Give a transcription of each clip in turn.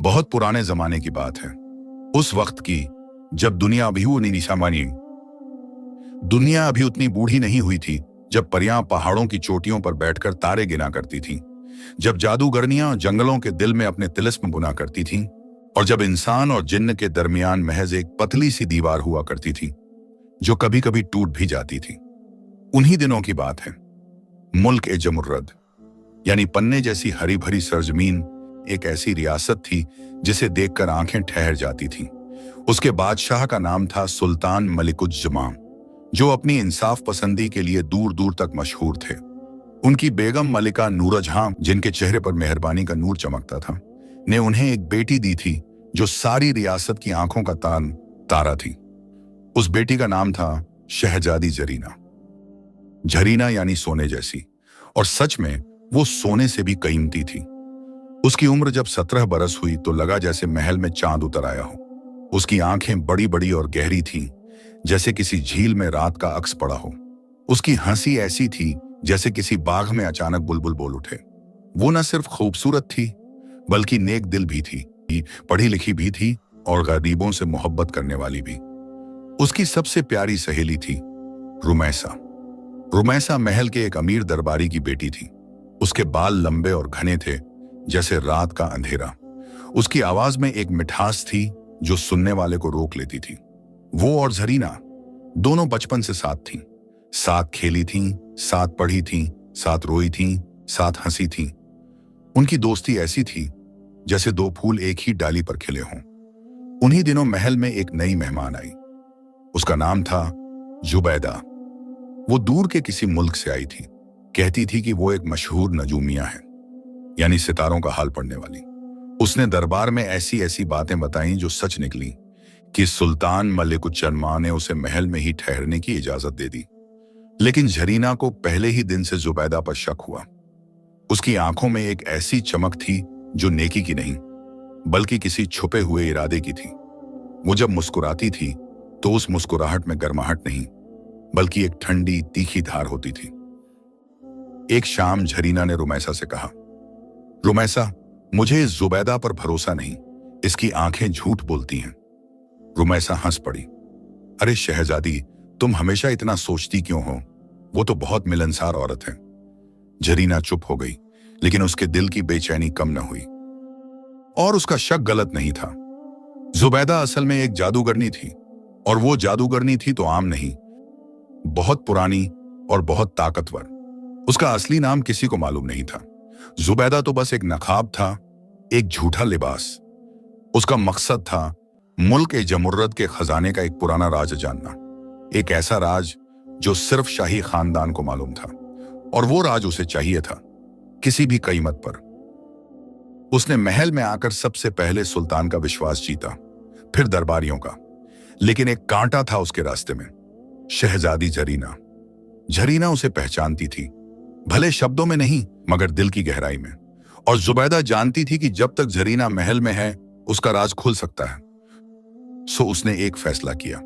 बहुत पुराने जमाने की बात है। उस वक्त की जब दुनिया अभी उतनी बूढ़ी नहीं हुई थी, जब परियां पहाड़ों की चोटियों पर बैठकर तारे गिना करती थीं, जब जादूगरनियां जंगलों के दिल में अपने तिलिस्म बुना करती थीं, और जब इंसान और जिन्न के दरमियान महज एक पतली सी दीवार हुआ करती थी जो कभी कभी टूट भी जाती थी। उन्हीं दिनों की बात है। मुल्क ए जमुर्रद यानी पन्ने जैसी हरी भरी सरजमीन एक ऐसी रियासत थी जिसे देखकर आंखें ठहर जाती थीं। उसके बादशाह का नाम था सुल्तान मलिकुज्जमान, जो अपनी इंसाफ पसंदी के लिए दूर दूर तक मशहूर थे। उनकी बेगम मलिका नूरजहां, जिनके चेहरे पर मेहरबानी का नूर चमकता था, ने उन्हें एक बेटी दी थी जो सारी रियासत की आंखों का तारा थी। उस बेटी का नाम था शहजादी जरीना। झरीना यानी सोने जैसी, और सच में वो सोने से भी कीमती थी। उसकी उम्र जब 17 बरस हुई तो लगा जैसे महल में चांद उतर आया हो। उसकी आंखें बड़ी बड़ी और गहरी थीं, जैसे किसी झील में रात का अक्स पड़ा हो। उसकी हंसी ऐसी थी जैसे किसी बाग में अचानक बुलबुल बोल उठे। वो न सिर्फ खूबसूरत थी बल्कि नेक दिल भी थी, पढ़ी लिखी भी थी और गरीबों से मोहब्बत करने वाली भी। उसकी सबसे प्यारी सहेली थी रुमैसा। रुमैसा महल के एक अमीर दरबारी की बेटी थी। उसके बाल लंबे और घने थे जैसे रात का अंधेरा। उसकी आवाज में एक मिठास थी जो सुनने वाले को रोक लेती थी। वो और जरीना दोनों बचपन से साथ थीं, साथ खेली थीं, साथ पढ़ी थीं, साथ रोई थीं, साथ हंसी थीं। उनकी दोस्ती ऐसी थी जैसे दो फूल एक ही डाली पर खिले हों। उन्हीं दिनों महल में एक नई मेहमान आई। उसका नाम था जुबैदा। वो दूर के किसी मुल्क से आई थी। कहती थी कि वो एक मशहूर नजूमिया है, यानी सितारों का हाल पढ़ने वाली। उसने दरबार में ऐसी ऐसी बातें बताईं जो सच निकली कि सुल्तान मलिकुज्जमान ने उसे महल में ही ठहरने की इजाजत दे दी। लेकिन झरीना को पहले ही दिन से जुबैदा पर शक हुआ। उसकी आंखों में एक ऐसी चमक थी जो नेकी की नहीं बल्कि किसी छुपे हुए इरादे की थी। वो जब मुस्कुराती थी तो उस मुस्कुराहट में गर्माहट नहीं बल्कि एक ठंडी तीखी धार होती थी। एक शाम झरीना ने रुमैसा से कहा, रुमैसा, मुझे इस जुबैदा पर भरोसा नहीं, इसकी आंखें झूठ बोलती हैं। रुमैसा हंस पड़ी। अरे शहजादी, तुम हमेशा इतना सोचती क्यों हो? वो तो बहुत मिलनसार औरत है। झरीना चुप हो गई, लेकिन उसके दिल की बेचैनी कम न हुई। और उसका शक गलत नहीं था। जुबैदा असल में एक जादूगरनी थी, और वो जादूगरनी थी तो आम नहीं, बहुत पुरानी और बहुत ताकतवर। उसका असली नाम किसी को मालूम नहीं था। जुबैदा तो बस एक नकाब था, एक झूठा लिबास। उसका मकसद था मुल्क ए जमुर्रद के खजाने का एक पुराना राज जानना, एक ऐसा राज जो सिर्फ शाही खानदान को मालूम था, और वो राज उसे चाहिए था किसी भी कीमत पर। उसने महल में आकर सबसे पहले सुल्तान का विश्वास जीता, फिर दरबारियों का। लेकिन एक कांटा था उसके रास्ते में, शहजादी झरीना। झरीना उसे पहचानती थी, भले शब्दों में नहीं मगर दिल की गहराई में। और जुबैदा जानती थी कि जब तक झरीना महल में है उसका राज खुल सकता है। सो उसने एक फैसला किया,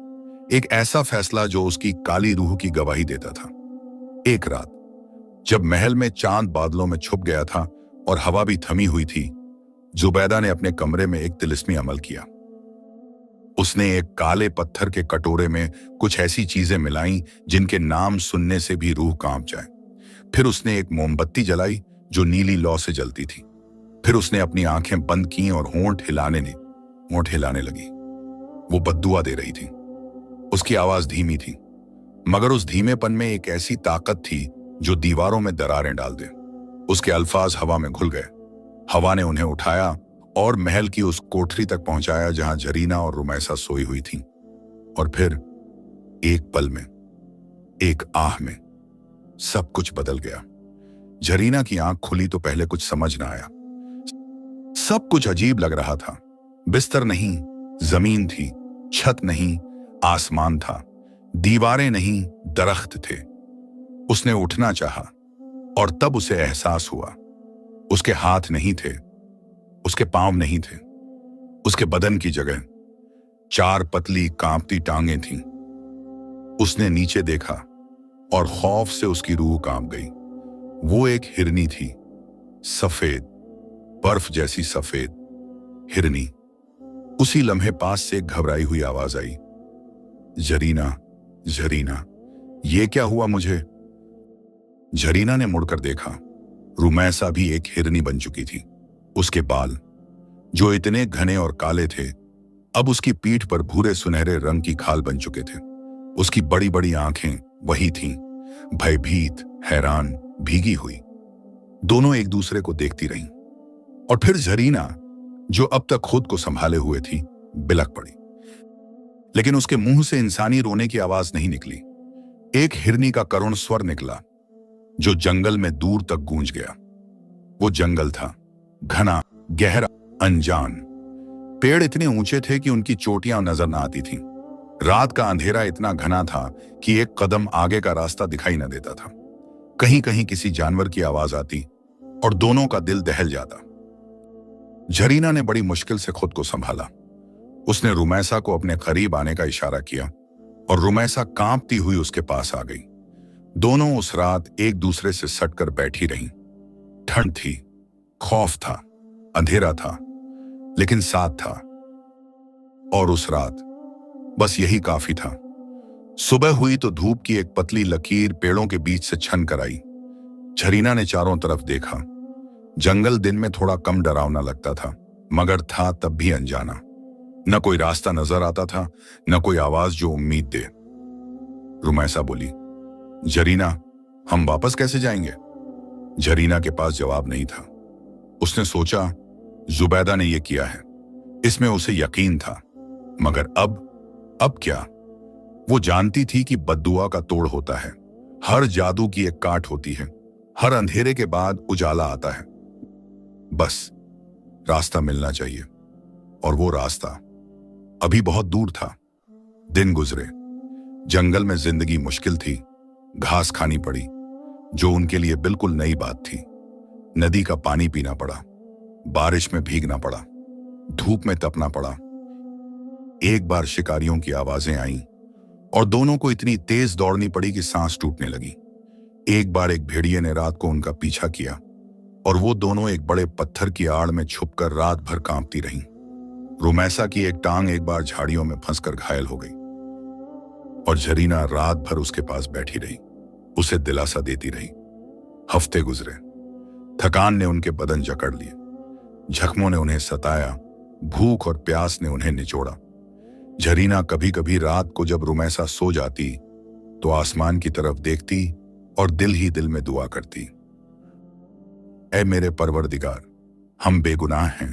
एक ऐसा फैसला जो उसकी काली रूह की गवाही देता था। एक रात जब महल में चांद बादलों में छुप गया था और हवा भी थमी हुई थी, जुबैदा ने अपने कमरे में एक तिलिस्मी अमल किया। उसने एक काले पत्थर के कटोरे में कुछ ऐसी चीजें मिलाईं जिनके नाम सुनने से भी रूह कांप जाए। फिर उसने एक मोमबत्ती जलाई जो नीली लौ से जलती थी। फिर उसने अपनी आंखें बंद की और होंठ हिलाने लगी। वो बद्दुआ दे रही थी। उसकी आवाज धीमी थी, मगर उस धीमेपन में एक ऐसी ताकत थी जो दीवारों में दरारें डाल दे। उसके अल्फाज हवा में घुल गए। हवा ने उन्हें उठाया और महल की उस कोठरी तक पहुंचाया जहां झरीना और रुमैसा सोई हुई थी। और फिर एक पल में, एक आह में सब कुछ बदल गया। झरीना की आंख खुली तो पहले कुछ समझ ना आया। सब कुछ अजीब लग रहा था। बिस्तर नहीं, जमीन थी। छत नहीं, आसमान था। दीवारें नहीं, दरख्त थे। उसने उठना चाहा और तब उसे एहसास हुआ, उसके हाथ नहीं थे, उसके पांव नहीं थे। उसके बदन की जगह 4 पतली कांपती टांगें थीं। उसने नीचे देखा और खौफ से उसकी रूह कांप गई। वो एक हिरनी थी, सफेद, बर्फ जैसी सफेद, हिरनी। उसी लम्हे पास से एक घबराई हुई आवाज आई, जरीना, जरीना, ये क्या हुआ मुझे? जरीना ने मुड़कर देखा। रुमैसा भी एक हिरनी बन चुकी थी। उसके बाल, जो इतने घने और काले थे, अब उसकी पीठ पर भूरे सुनहरे रंग की खाल बन चुके थे। उसकी बड़ी बड़ी आंखें वही थीं, भयभीत, हैरान, भीगी हुई। दोनों एक दूसरे को देखती रहीं। और फिर जरीना, जो अब तक खुद को संभाले हुए थी, बिलक पड़ी। लेकिन उसके मुंह से इंसानी रोने की आवाज नहीं निकली। एक हिरनी का करुण स्वर निकला, जो जंगल में दूर तक गूंज गया। वो जंगल था, घना, गहरा, अनजान। पेड़ इतने ऊंचे थे कि उनकी चोटियां नजर न आती थीं। रात का अंधेरा इतना घना था कि एक कदम आगे का रास्ता दिखाई न देता था। कहीं कहीं किसी जानवर की आवाज आती और दोनों का दिल दहल जाता। जरीना ने बड़ी मुश्किल से खुद को संभाला। उसने रुमैसा को अपने करीब आने का इशारा किया और रुमैसा कांपती हुई उसके पास आ गई। दोनों उस रात एक दूसरे से सटकर बैठी रहीं। ठंड थी, खौफ था, अंधेरा था, लेकिन साथ था। और उस रात बस यही काफी था। सुबह हुई तो धूप की एक पतली लकीर पेड़ों के बीच से छन कर आई। जरीना ने चारों तरफ देखा। जंगल दिन में थोड़ा कम डरावना लगता था, मगर था तब भी अनजाना। न कोई रास्ता नजर आता था, न कोई आवाज जो उम्मीद दे। रुमैसा बोली, जरीना, हम वापस कैसे जाएंगे? जरीना के पास जवाब नहीं था। उसने सोचा, जुबैदा ने यह किया है, इसमें उसे यकीन था। मगर अब क्या? वो जानती थी कि बद्दुआ का तोड़ होता है, हर जादू की एक काट होती है, हर अंधेरे के बाद उजाला आता है। बस रास्ता मिलना चाहिए। और वो रास्ता अभी बहुत दूर था। दिन गुजरे, जंगल में जिंदगी मुश्किल थी। घास खानी पड़ी, जो उनके लिए बिल्कुल नई बात थी। नदी का पानी पीना पड़ा, बारिश में भीगना पड़ा, धूप में तपना पड़ा। एक बार शिकारियों की आवाजें आईं और दोनों को इतनी तेज दौड़नी पड़ी कि सांस टूटने लगी। एक बार एक भेड़िए ने रात को उनका पीछा किया और वो दोनों एक बड़े पत्थर की आड़ में छुपकर रात भर कांपती रहीं। रुमैसा की एक टांग एक बार झाड़ियों में फंसकर घायल हो गई और जरीना रात भर उसके पास बैठी रही, उसे दिलासा देती रही। हफ्ते गुजरे, थकान ने उनके बदन जकड़ लिए, जख्मों ने उन्हें सताया, भूख और प्यास ने उन्हें निचोड़ा। जरीना कभी कभी रात को जब रुमैसा सो जाती तो आसमान की तरफ देखती और दिल ही दिल में दुआ करती, ऐ मेरे परवरदिगार, हम बेगुनाह हैं,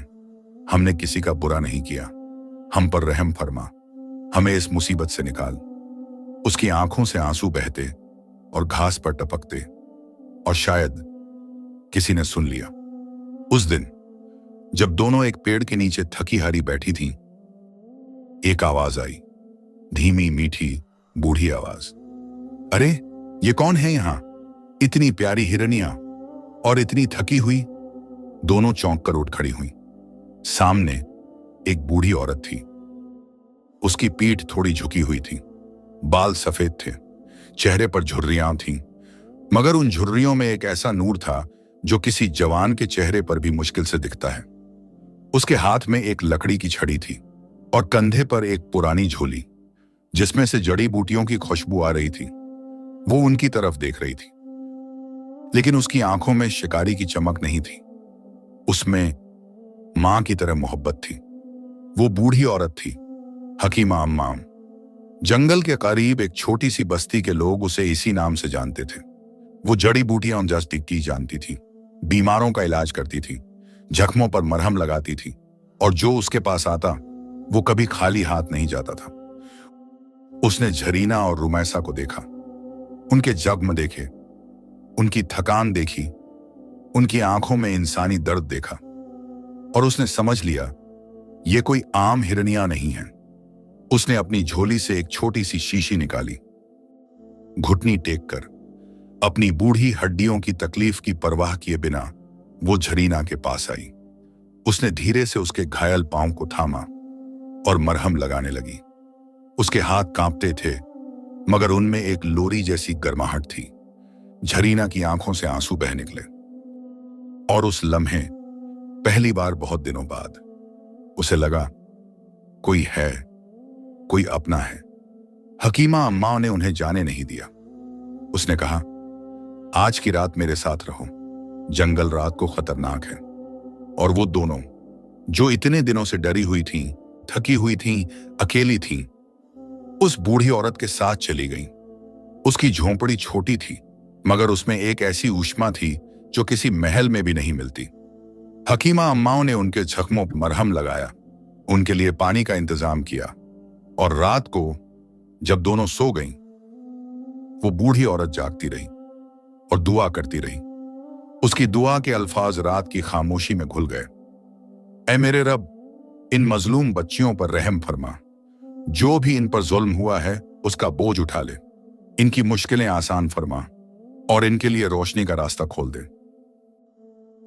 हमने किसी का बुरा नहीं किया, हम पर रहम फरमा, हमें इस मुसीबत से निकाल। उसकी आंखों से आंसू बहते और घास पर टपकते, और शायद किसी ने सुन लिया। उस दिन जब दोनों एक पेड़ के नीचे थकी हारी बैठी थीं, एक आवाज आई, धीमी मीठी बूढ़ी आवाज, अरे ये कौन है यहां? इतनी प्यारी हिरनियां और इतनी थकी हुई। दोनों चौंक कर उठ खड़ी हुई। सामने एक बूढ़ी औरत थी। उसकी पीठ थोड़ी झुकी हुई थी, बाल सफेद थे, चेहरे पर झुर्रियां थीं, मगर उन झुर्रियों में एक ऐसा नूर था जो किसी जवान के चेहरे पर भी मुश्किल से दिखता है। उसके हाथ में एक लकड़ी की छड़ी थी और कंधे पर एक पुरानी झोली जिसमें से जड़ी बूटियों की खुशबू आ रही थी। वो उनकी तरफ देख रही थी, लेकिन उसकी आंखों में शिकारी की चमक नहीं थी। उसमें मां की तरह मोहब्बत थी। वो बूढ़ी औरत थी, हकीमा अम्माम। जंगल के करीब एक छोटी सी बस्ती के लोग उसे इसी नाम से जानते थे। वो जड़ी बूटियां और जड़ी की जानती थी, बीमारों का इलाज करती थी, जख्मों पर मरहम लगाती थी, और जो उसके पास आता वो कभी खाली हाथ नहीं जाता था। उसने जरीना और रुमैसा को देखा, उनके जख्म देखे, उनकी थकान देखी, उनकी आंखों में इंसानी दर्द देखा, और उसने समझ लिया ये कोई आम हिरनियां नहीं है। उसने अपनी झोली से एक छोटी सी शीशी निकाली। घुटनी टेक कर, अपनी बूढ़ी हड्डियों की तकलीफ की परवाह किए बिना वो जरीना के पास आई। उसने धीरे से उसके घायल पांव को थामा और मरहम लगाने लगी। उसके हाथ कांपते थे, मगर उनमें एक लोरी जैसी गर्माहट थी। जरीना की आंखों से आंसू बह निकले। और उस लम्हे, पहली बार बहुत दिनों बाद, उसे लगा कोई है, कोई अपना है। हकीमा अम्मा ने उन्हें जाने नहीं दिया। उसने कहा, आज की रात मेरे साथ रहो, जंगल रात को खतरनाक है। और वो दोनों जो इतने दिनों से डरी हुई थीं, थकी हुई थीं, अकेली थीं, उस बूढ़ी औरत के साथ चली गईं। उसकी झोंपड़ी छोटी थी, मगर उसमें एक ऐसी ऊष्मा थी जो किसी महल में भी नहीं मिलती। हकीमा अम्माओं ने उनके जख्मों पर मरहम लगाया, उनके लिए पानी का इंतजाम किया, और रात को जब दोनों सो गईं, वो बूढ़ी औरत जागती रही और दुआ करती रही। उसकी दुआ के अल्फाज रात की खामोशी में घुल गए। ऐ मेरे रब, इन मजलूम बच्चियों पर रहम फरमा। जो भी इन पर जुल्म हुआ है उसका बोझ उठा ले। इनकी मुश्किलें आसान फरमा और इनके लिए रोशनी का रास्ता खोल दे।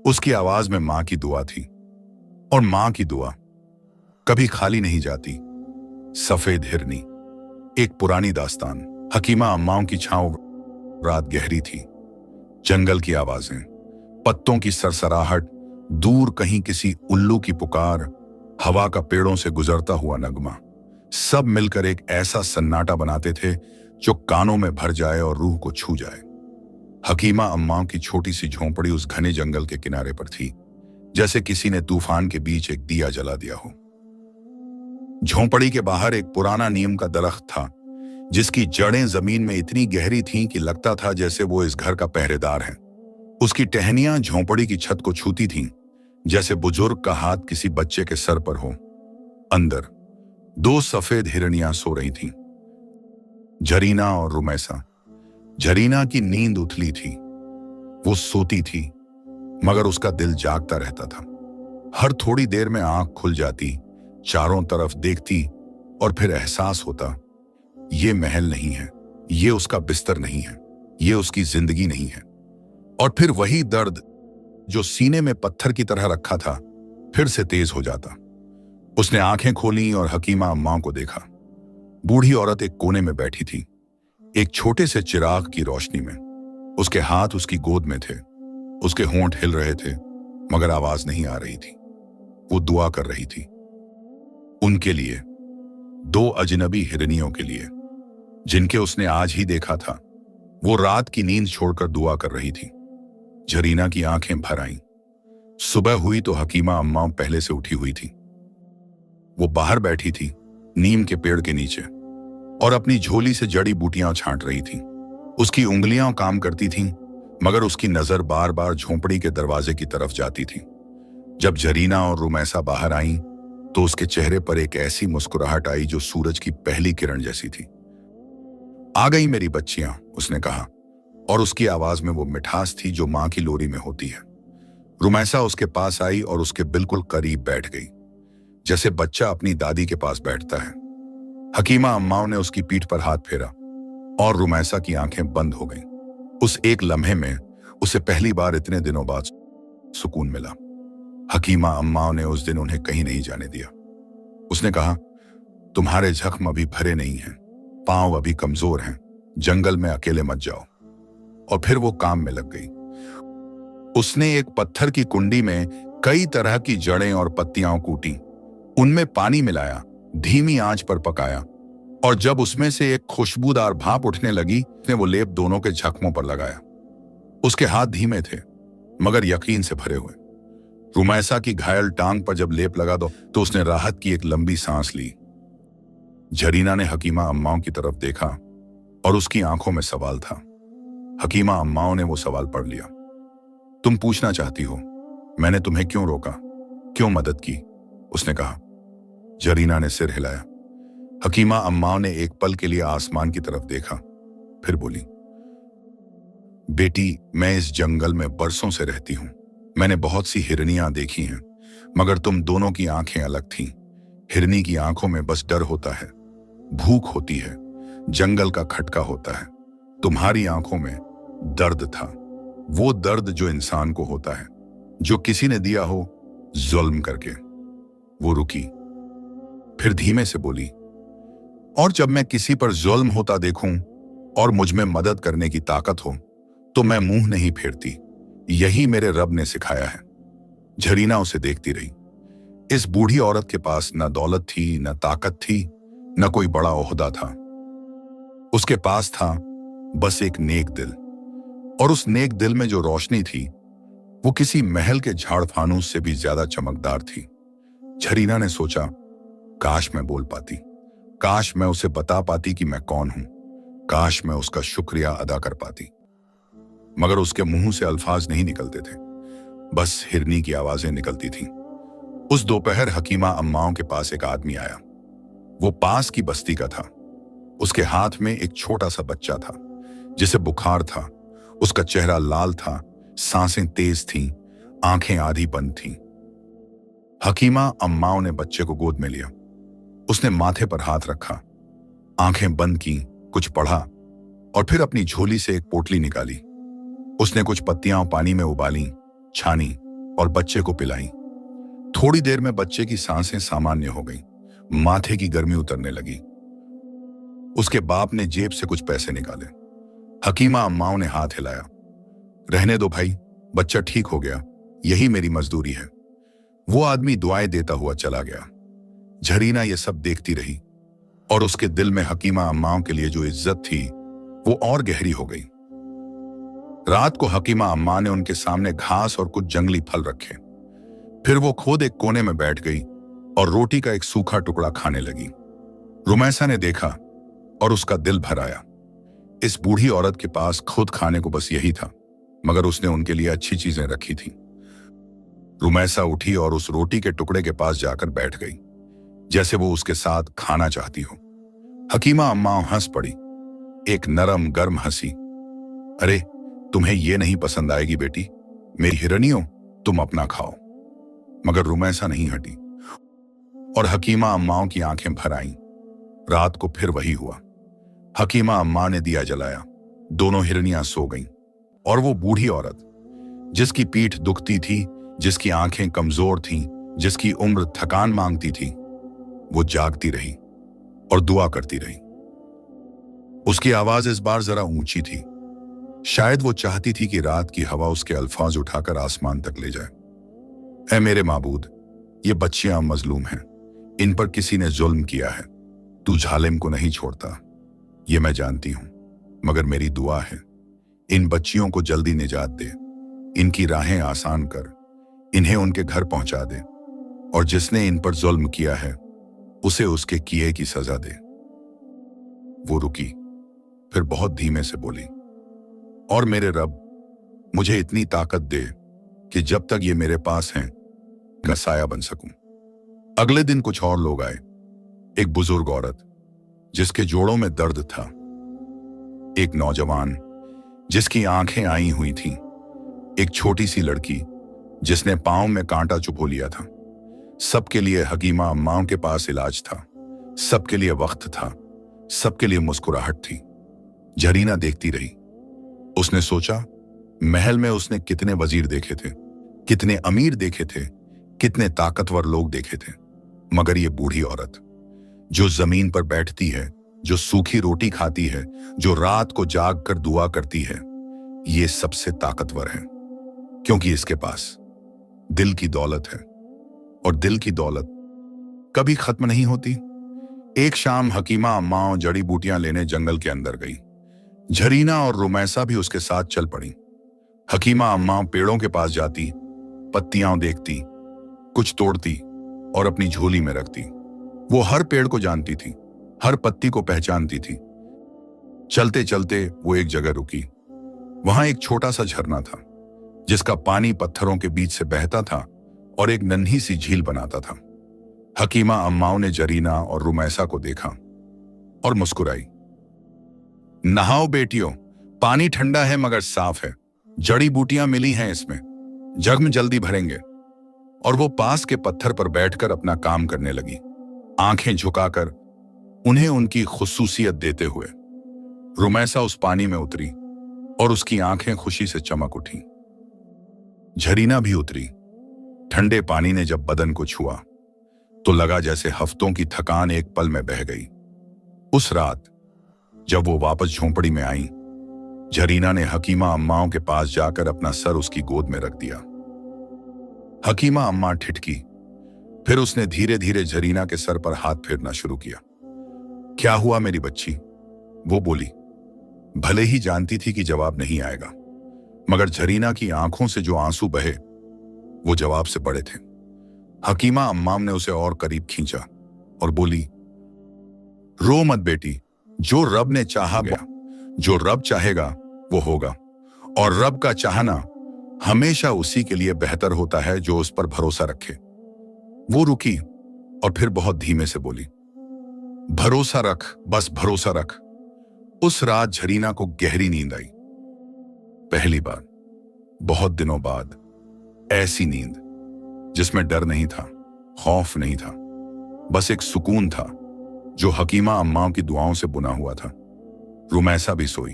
उसकी आवाज में मां की दुआ थी, और मां की दुआ कभी खाली नहीं जाती। सफेद हिरनी, एक पुरानी दास्तान। हकीमा अम्माओं की छांव, रात गहरी थी। जंगल की आवाजें, पत्तों की सरसराहट, दूर कहीं किसी उल्लू की पुकार, हवा का पेड़ों से गुजरता हुआ नगमा, सब मिलकर एक ऐसा सन्नाटा बनाते थे जो कानों में भर जाए और रूह को छू जाए। हकीमा अम्माओं की छोटी सी झोंपड़ी उस घने जंगल के किनारे पर थी, जैसे किसी ने तूफान के बीच एक दिया जला दिया हो। झोंपड़ी के बाहर एक पुराना नीम का दरख्त था, जिसकी जड़ें जमीन में इतनी गहरी थीं कि लगता था जैसे वो इस घर का पहरेदार है। उसकी टहनियां झोंपड़ी की छत को छूती थीं, जैसे बुजुर्ग का हाथ किसी बच्चे के सर पर हो। अंदर 2 सफेद हिरनियां सो रही थीं, झरीना और रुमैसा। झरीना की नींद उथली थी, वो सोती थी, मगर उसका दिल जागता रहता था। हर थोड़ी देर में आंख खुल जाती, चारों तरफ देखती, और फिर एहसास होता, ये महल नहीं है, ये उसका बिस्तर नहीं है, ये उसकी जिंदगी नहीं है। और फिर वही दर्द जो सीने में पत्थर की तरह रखा था, फिर से तेज हो जाता। उसने आंखें खोली और हकीमा अम्माओं को देखा। बूढ़ी औरत एक कोने में बैठी थी, एक छोटे से चिराग की रोशनी में। उसके हाथ उसकी गोद में थे, उसके होंठ हिल रहे थे, मगर आवाज नहीं आ रही थी। वो दुआ कर रही थी, उनके लिए, 2 अजनबी हिरनियों के लिए, जिनके उसने आज ही देखा था। वो रात की नींद छोड़कर दुआ कर रही थी। झरीना की आंखें भर आईं। सुबह हुई तो हकीमा अम्माओं पहले से उठी हुई थी। वो बाहर बैठी थी, नीम के पेड़ के नीचे, और अपनी झोली से जड़ी बूटियां छांट रही थी। उसकी उंगलियां काम करती थीं, मगर उसकी नजर बार बार झोंपड़ी के दरवाजे की तरफ जाती थी। जब झरीना और रुमैसा बाहर आईं, तो उसके चेहरे पर एक ऐसी मुस्कुराहट आई जो सूरज की पहली किरण जैसी थी। आ गई मेरी बच्चियां, उसने कहा, और उसकी आवाज में वो मिठास थी जो मां की लोरी में होती है। रुमैसा उसके पास आई और उसके बिल्कुल करीब बैठ गई, जैसे बच्चा अपनी दादी के पास बैठता है। हकीमा अम्माओं ने उसकी पीठ पर हाथ फेरा और रुमैसा की आंखें बंद हो गईं। उस एक लम्हे में उसे पहली बार इतने दिनों बाद सुकून मिला। हकीमा अम्माओं ने उस दिन उन्हें कहीं नहीं जाने दिया। उसने कहा, तुम्हारे जख्म अभी भरे नहीं हैं, पांव अभी कमजोर हैं, जंगल में अकेले मत जाओ। और फिर वो काम में लग गई। उसने एक पत्थर की कुंडी में कई तरह की जड़ें और पत्तियां कूटी, उनमें पानी मिलाया, धीमी आंच पर पकाया, और जब उसमें से एक खुशबूदार भाप उठने लगी, उसने वो लेप दोनों के जख्मों पर लगाया। उसके हाथ धीमे थे, मगर यकीन से भरे हुए। रुमैसा की घायल टांग पर जब लेप लगा तो उसने राहत की एक लंबी सांस ली। झरीना ने हकीमा अम्माओं की तरफ देखा और उसकी आंखों में सवाल था। हकीमा अम्माओं ने वो सवाल पढ़ लिया। तुम पूछना चाहती हो, मैंने तुम्हें क्यों रोका, क्यों मदद की? उसने कहा। झरीना ने सिर हिलाया। हकीमा अम्माओं ने एक पल के लिए आसमान की तरफ देखा, फिर बोली, बेटी, मैं इस जंगल में बरसों से रहती हूं। मैंने बहुत सी हिरनियां देखी हैं, मगर तुम दोनों की आंखें अलग थीं। हिरनी की आंखों में बस डर होता है, भूख होती है, जंगल का खटका होता है। तुम्हारी आंखों में दर्द था, वो दर्द जो इंसान को होता है, जो किसी ने दिया हो जुल्म करके। वो रुकी, फिर धीमे से बोली, और जब मैं किसी पर जुल्म होता देखूं और मुझ में मदद करने की ताकत हो, तो मैं मुंह नहीं फेरती। यही मेरे रब ने सिखाया है। झरीना उसे देखती रही। इस बूढ़ी औरत के पास न दौलत थी, न ताकत थी, न कोई बड़ा ओहदा था। उसके पास था बस एक नेक दिल, और उस नेक दिल में जो रोशनी थी वो किसी महल के झाड़ फानूस से भी ज्यादा चमकदार थी। झरीना ने सोचा, काश मैं बोल पाती, काश मैं उसे बता पाती कि मैं कौन हूं, काश मैं उसका शुक्रिया अदा कर पाती। मगर उसके मुंह से अल्फाज नहीं निकलते थे, बस हिरनी की आवाजें निकलती थीं। उस दोपहर हकीमा अम्माओं के पास एक आदमी आया। वो पास की बस्ती का था। उसके हाथ में एक छोटा सा बच्चा था जिसे बुखार था। उसका चेहरा लाल था, सांसें तेज थीं, आंखें आधी बंद थीं। हकीमा अम्माओं ने बच्चे को गोद में लिया। उसने माथे पर हाथ रखा, आंखें बंद की, कुछ पढ़ा और फिर अपनी झोली से एक पोटली निकाली। उसने कुछ पत्तियां पानी में उबाली, छानी और बच्चे को पिलाई। थोड़ी देर में बच्चे की सांसें सामान्य हो गईं, माथे की गर्मी उतरने लगी। उसके बाप ने जेब से कुछ पैसे निकाले। हकीमा अम्माओं ने हाथ हिलाया, रहने दो भाई, बच्चा ठीक हो गया, यही मेरी मजदूरी है। वो आदमी दुआएं देता हुआ चला गया। झरीना ये सब देखती रही और उसके दिल में हकीमा अम्माओं के लिए जो इज्जत थी वो और गहरी हो गई। रात को हकीमा अम्मा ने उनके सामने घास और कुछ जंगली फल रखे। फिर वो खुद एक कोने में बैठ गई और रोटी का एक सूखा टुकड़ा खाने लगी। रुमैसा ने देखा और उसका दिल भर आया। इस बूढ़ी औरत के पास खुद खाने को बस यही था, मगर उसने उनके लिए अच्छी चीजें रखी थीं। रुमैसा उठी और उस रोटी के टुकड़े के पास जाकर बैठ गई, जैसे वो उसके साथ खाना चाहती हो। हकीमा अम्मा हंस पड़ी, एक नरम गर्म हंसी। अरे, तुम्हें ये नहीं पसंद आएगी बेटी, मेरी हिरनियों, तुम अपना खाओ। मगर रुमैसा नहीं हटी और हकीमा अम्माओं की आंखें भर आईं। रात को फिर वही हुआ। हकीमा अम्मा ने दिया जलाया, दोनों हिरनियां सो गईं और वो बूढ़ी औरत, जिसकी पीठ दुखती थी, जिसकी आंखें कमजोर थीं, जिसकी उम्र थकान मांगती थी, वो जागती रही और दुआ करती रही। उसकी आवाज इस बार जरा ऊंची थी। शायद वो चाहती थी कि रात की हवा उसके अल्फाज उठाकर आसमान तक ले जाए। ऐ मेरे माबूद, ये बच्चियां मजलूम हैं, इन पर किसी ने जुल्म किया है, तू जालिम को नहीं छोड़ता, ये मैं जानती हूं, मगर मेरी दुआ है, इन बच्चियों को जल्दी निजात दे, इनकी राहें आसान कर, इन्हें उनके घर पहुंचा दे, और जिसने इन पर जुल्म किया है उसे उसके किए की सजा दे। वो रुकी, फिर बहुत धीमे से बोली, और मेरे रब, मुझे इतनी ताकत दे कि जब तक ये मेरे पास हैं मैं साया बन सकूं। अगले दिन कुछ और लोग आए। एक बुजुर्ग औरत जिसके जोड़ों में दर्द था, एक नौजवान जिसकी आंखें आई हुई थीं, एक छोटी सी लड़की जिसने पांव में कांटा चुभो लिया था। सबके लिए हकीमा अम्माओं के पास इलाज था, सबके लिए वक्त था, सबके लिए मुस्कुराहट थी। झरीना देखती रही। उसने सोचा, महल में उसने कितने वजीर देखे थे, कितने अमीर देखे थे, कितने ताकतवर लोग देखे थे, मगर ये बूढ़ी औरत जो जमीन पर बैठती है, जो सूखी रोटी खाती है, जो रात को जाग कर दुआ करती है, ये सबसे ताकतवर है, क्योंकि इसके पास दिल की दौलत है, और दिल की दौलत कभी खत्म नहीं होती। एक शाम हकीमा अम्माओं जड़ी बूटियां लेने जंगल के अंदर गई। झरीना और रुमैसा भी उसके साथ चल पड़ी। हकीमा अम्मा पेड़ों के पास जाती, पत्तियां देखती, कुछ तोड़ती और अपनी झोली में रखती। वो हर पेड़ को जानती थी, हर पत्ती को पहचानती थी। चलते चलते वो एक जगह रुकी। वहां एक छोटा सा झरना था, जिसका पानी पत्थरों के बीच से बहता था और एक नन्ही सी झील बनाता था। हकीमा अम्माओं ने झरीना और रुमैसा को देखा और मुस्कुराई। नहाओ बेटियों, पानी ठंडा है मगर साफ है, जड़ी बूटियां मिली हैं इसमें, जग में जल्दी भरेंगे। और वो पास के पत्थर पर बैठकर अपना काम करने लगी, आंखें झुकाकर उन्हें उनकी खुसूसियत देते हुए। रुमैसा उस पानी में उतरी और उसकी आंखें खुशी से चमक उठी। झरीना भी उतरी। ठंडे पानी ने जब बदन को छुआ तो लगा जैसे हफ्तों की थकान एक पल में बह गई। उस रात जब वो वापस झोंपड़ी में आई, झरीना ने हकीमा अम्माओं के पास जाकर अपना सर उसकी गोद में रख दिया। हकीमा अम्मा ठिठकी, फिर उसने धीरे धीरे जरीना के सर पर हाथ फेरना शुरू किया। क्या हुआ मेरी बच्ची? वो बोली, भले ही जानती थी कि जवाब नहीं आएगा, मगर जरीना की आंखों से जो आंसू बहे वो जवाब से बड़े थे। हकीमा अम्माम ने उसे और करीब खींचा और बोली, रो मत बेटी, जो रब ने चाहा गया, जो रब चाहेगा वो होगा, और रब का चाहना हमेशा उसी के लिए बेहतर होता है जो उस पर भरोसा रखे। वो रुकी और फिर बहुत धीमे से बोली, भरोसा रख, बस भरोसा रख। उस रात जरीना को गहरी नींद आई। पहली बार बहुत दिनों बाद ऐसी नींद जिसमें डर नहीं था, खौफ नहीं था, बस एक सुकून था जो हकीमा अम्माओं की दुआओं से बुना हुआ था। रुमैसा भी सोई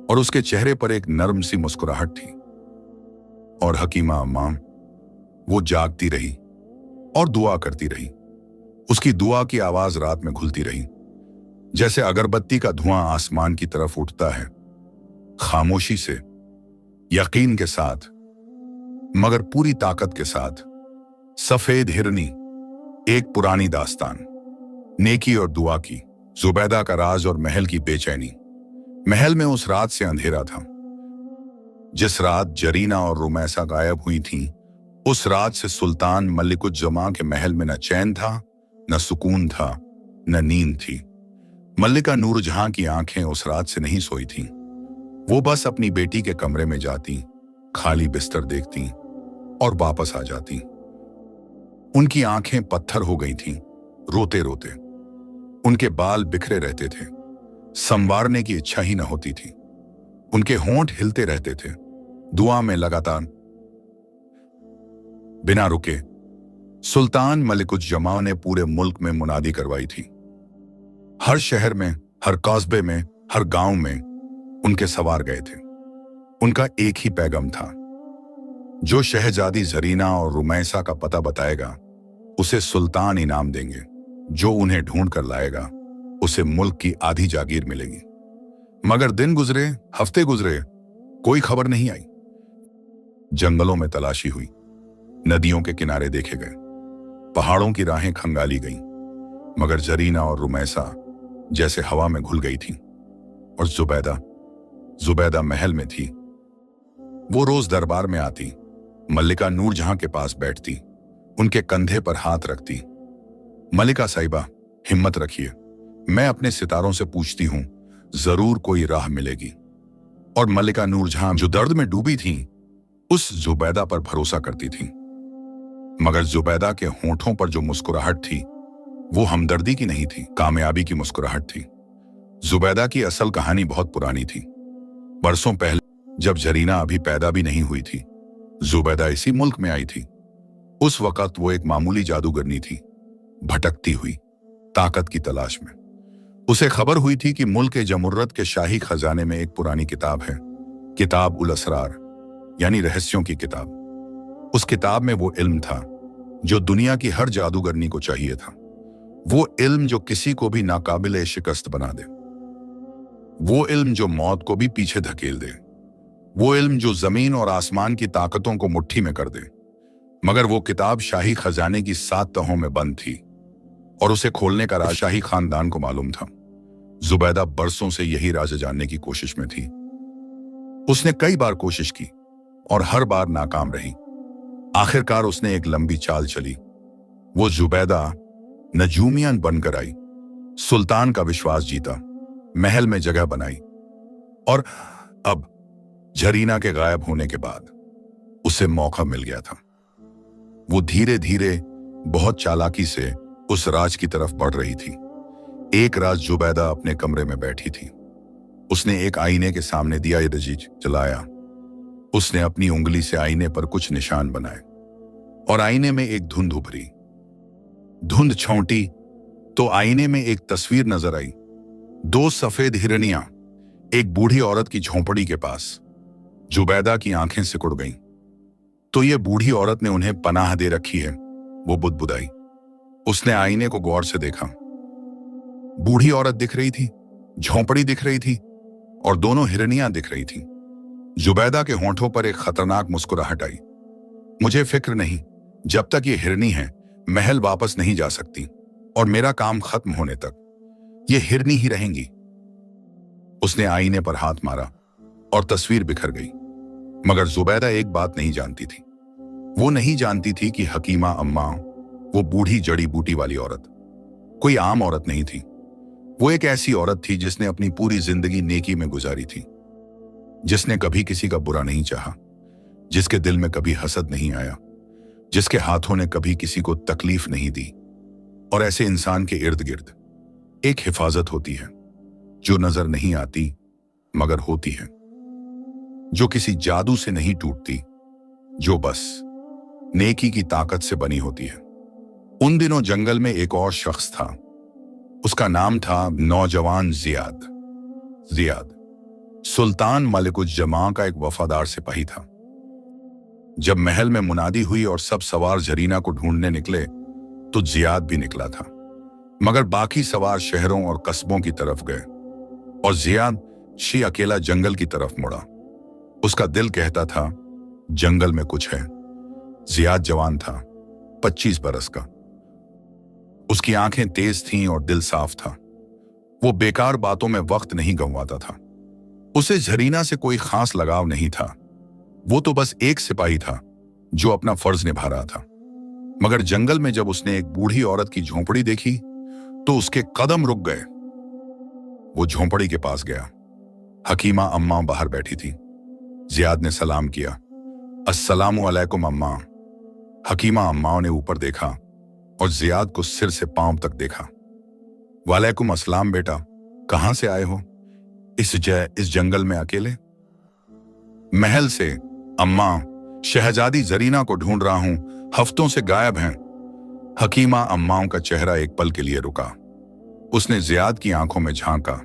और उसके चेहरे पर एक नर्म सी मुस्कुराहट थी। और हकीमा अम्माम, वो जागती रही और दुआ करती रही। उसकी दुआ की आवाज रात में घुलती रही, जैसे अगरबत्ती का धुआं आसमान की तरफ उठता है, खामोशी से, यकीन के साथ, मगर पूरी ताकत के साथ। सफेद हिरनी, एक पुरानी दास्तान, नेकी और दुआ की, जुबैदा का राज और महल की बेचैनी। महल में उस रात से अंधेरा था। जिस रात जरीना और रुमैसा गायब हुई थीं, उस रात से सुल्तान मलिकुज्जमा के महल में न चैन था, न सुकून था, न नींद थी। मल्लिका नूरजहां की आंखें उस रात से नहीं सोई थीं। वो बस अपनी बेटी के कमरे में जाती, खाली बिस्तर देखती और वापस आ जाती। उनकी आंखें पत्थर हो गई थीं, रोते रोते। उनके बाल बिखरे रहते थे, संवारने की इच्छा ही न होती थी। उनके होंठ हिलते रहते थे, दुआ में लगातार, बिना रुके। सुल्तान मलिकुज्जमा ने पूरे मुल्क में मुनादी करवाई थी। हर शहर में, हर कस्बे में, हर गांव में उनके सवार गए थे। उनका एक ही पैगाम था, जो शहजादी जरीना और रुमैसा का पता बताएगा उसे सुल्तान इनाम देंगे, जो उन्हें ढूंढ कर लाएगा उसे मुल्क की आधी जागीर मिलेगी। मगर दिन गुजरे, हफ्ते गुजरे, कोई खबर नहीं आई। जंगलों में तलाशी हुई, नदियों के किनारे देखे गए, पहाड़ों की राहें खंगाली गईं, मगर जरीना और रुमैसा जैसे हवा में घुल गई थीं। और जुबैदा महल में थी। वो रोज दरबार में आती, मल्लिका नूरजहां के पास बैठती, उनके कंधे पर हाथ रखती। मल्लिका साहिबा, हिम्मत रखिए, मैं अपने सितारों से पूछती हूं, जरूर कोई राह मिलेगी। और मल्लिका नूरजहां जो दर्द में डूबी थीं, उस जुबैदा पर भरोसा करती थीं। मगर जुबैदा के होंठों पर जो मुस्कुराहट थी वो हमदर्दी की नहीं थी, कामयाबी की मुस्कुराहट थी। जुबैदा की असल कहानी बहुत पुरानी थी। बरसों पहले, जब जरीना अभी पैदा भी नहीं हुई थी, जुबैदा इसी मुल्क में आई थी। उस वक्त वो एक मामूली जादूगरनी थी, भटकती हुई, ताकत की तलाश में। उसे खबर हुई थी कि मुल्क जमुर्रत के शाही खजाने में एक पुरानी किताब है, किताब उल असरार, यानी रहस्यों की किताब। उस किताब में वो इल्म था जो दुनिया की हर जादूगरनी को चाहिए था। वो इल्म जो किसी को भी नाकाबिले शिकस्त बना दे। वो इल्म जो मौत को भी पीछे धकेल दे। वो इल्म जो जमीन और आसमान की ताकतों को मुट्ठी में कर दे। मगर वो किताब शाही खजाने की 7 तहों में बंद थी और उसे खोलने का राज शाही खानदान को मालूम था। जुबैदा बरसों से यही राज जानने की कोशिश में थी। उसने कई बार कोशिश की और हर बार नाकाम रही। आखिरकार उसने एक लंबी चाल चली। वो जुबैदा नजूमियन बनकर आई, सुल्तान का विश्वास जीता, महल में जगह बनाई। और अब जरीना के गायब होने के बाद उसे मौका मिल गया था। वो धीरे धीरे, बहुत चालाकी से उस राज की तरफ बढ़ रही थी। एक रात जुबैदा अपने कमरे में बैठी थी। उसने एक आईने के सामने दिया रजीज जलाया। उसने अपनी उंगली से आईने पर कुछ निशान बनाए और आईने में एक धुंध उभरी। धुंध छौंटी तो आईने में एक तस्वीर नजर आई। 2 सफेद हिरनियां एक बूढ़ी औरत की झोंपड़ी के पास। जुबैदा की आंखें सिकुड़ गईं। तो ये बूढ़ी औरत ने उन्हें पनाह दे रखी है, वो बुदबुदाई। उसने आईने को गौर से देखा। बूढ़ी औरत दिख रही थी, झोंपड़ी दिख रही थी और दोनों हिरनियां दिख रही थीं। जुबैदा के होंठों पर एक खतरनाक मुस्कुराहट आई। मुझे फिक्र नहीं, जब तक ये हिरनी है महल वापस नहीं जा सकती और मेरा काम खत्म होने तक ये हिरनी ही रहेंगी। उसने आईने पर हाथ मारा और तस्वीर बिखर गई। मगर जुबैदा एक बात नहीं जानती थी। वो नहीं जानती थी कि हकीमा अम्मा, वो बूढ़ी जड़ी बूटी वाली औरत, कोई आम औरत नहीं थी। वो एक ऐसी औरत थी जिसने अपनी पूरी जिंदगी नेकी में गुजारी थी, जिसने कभी किसी का बुरा नहीं चाहा, जिसके दिल में कभी हसद नहीं आया, जिसके हाथों ने कभी किसी को तकलीफ नहीं दी। और ऐसे इंसान के इर्द गिर्द एक हिफाजत होती है जो नजर नहीं आती मगर होती है, जो किसी जादू से नहीं टूटती, जो बस नेकी की ताकत से बनी होती है। उन दिनों जंगल में एक और शख्स था। उसका नाम था नौजवान जियाद। जियाद सुल्तान मलिकुज्जमा का एक वफादार सिपाही था। जब महल में मुनादी हुई और सब सवार जरीना को ढूंढने निकले तो जियाद भी निकला था, मगर बाकी सवार शहरों और कस्बों की तरफ गए और जियाद अकेला जंगल की तरफ मुड़ा। उसका दिल कहता था जंगल में कुछ है। जियाद जवान था, 25 बरस का। उसकी आंखें तेज थीं और दिल साफ था। वो बेकार बातों में वक्त नहीं गंवाता था। उसे जरीना से कोई खास लगाव नहीं था। वो तो बस एक सिपाही था जो अपना फर्ज निभा रहा था। मगर जंगल में जब उसने एक बूढ़ी औरत की झोंपड़ी देखी तो उसके कदम रुक गए। वो झोंपड़ी के पास गया। हकीमा अम्मा बाहर बैठी थी। जियाद ने सलाम किया, अस्सलामु अलैकुम अम्मा। हकीमा अम्मा ने ऊपर देखा और जियाद को सिर से पांव तक देखा। वालेकुम अस्सलाम बेटा, कहां से आए हो? इस जंगल में अकेले? महल से अम्मा, शहजादी जरीना को ढूंढ रहा हूं, हफ्तों से गायब हैं। हकीमा अम्माओं का चेहरा एक पल के लिए रुका। उसने जियाद की आंखों में झांका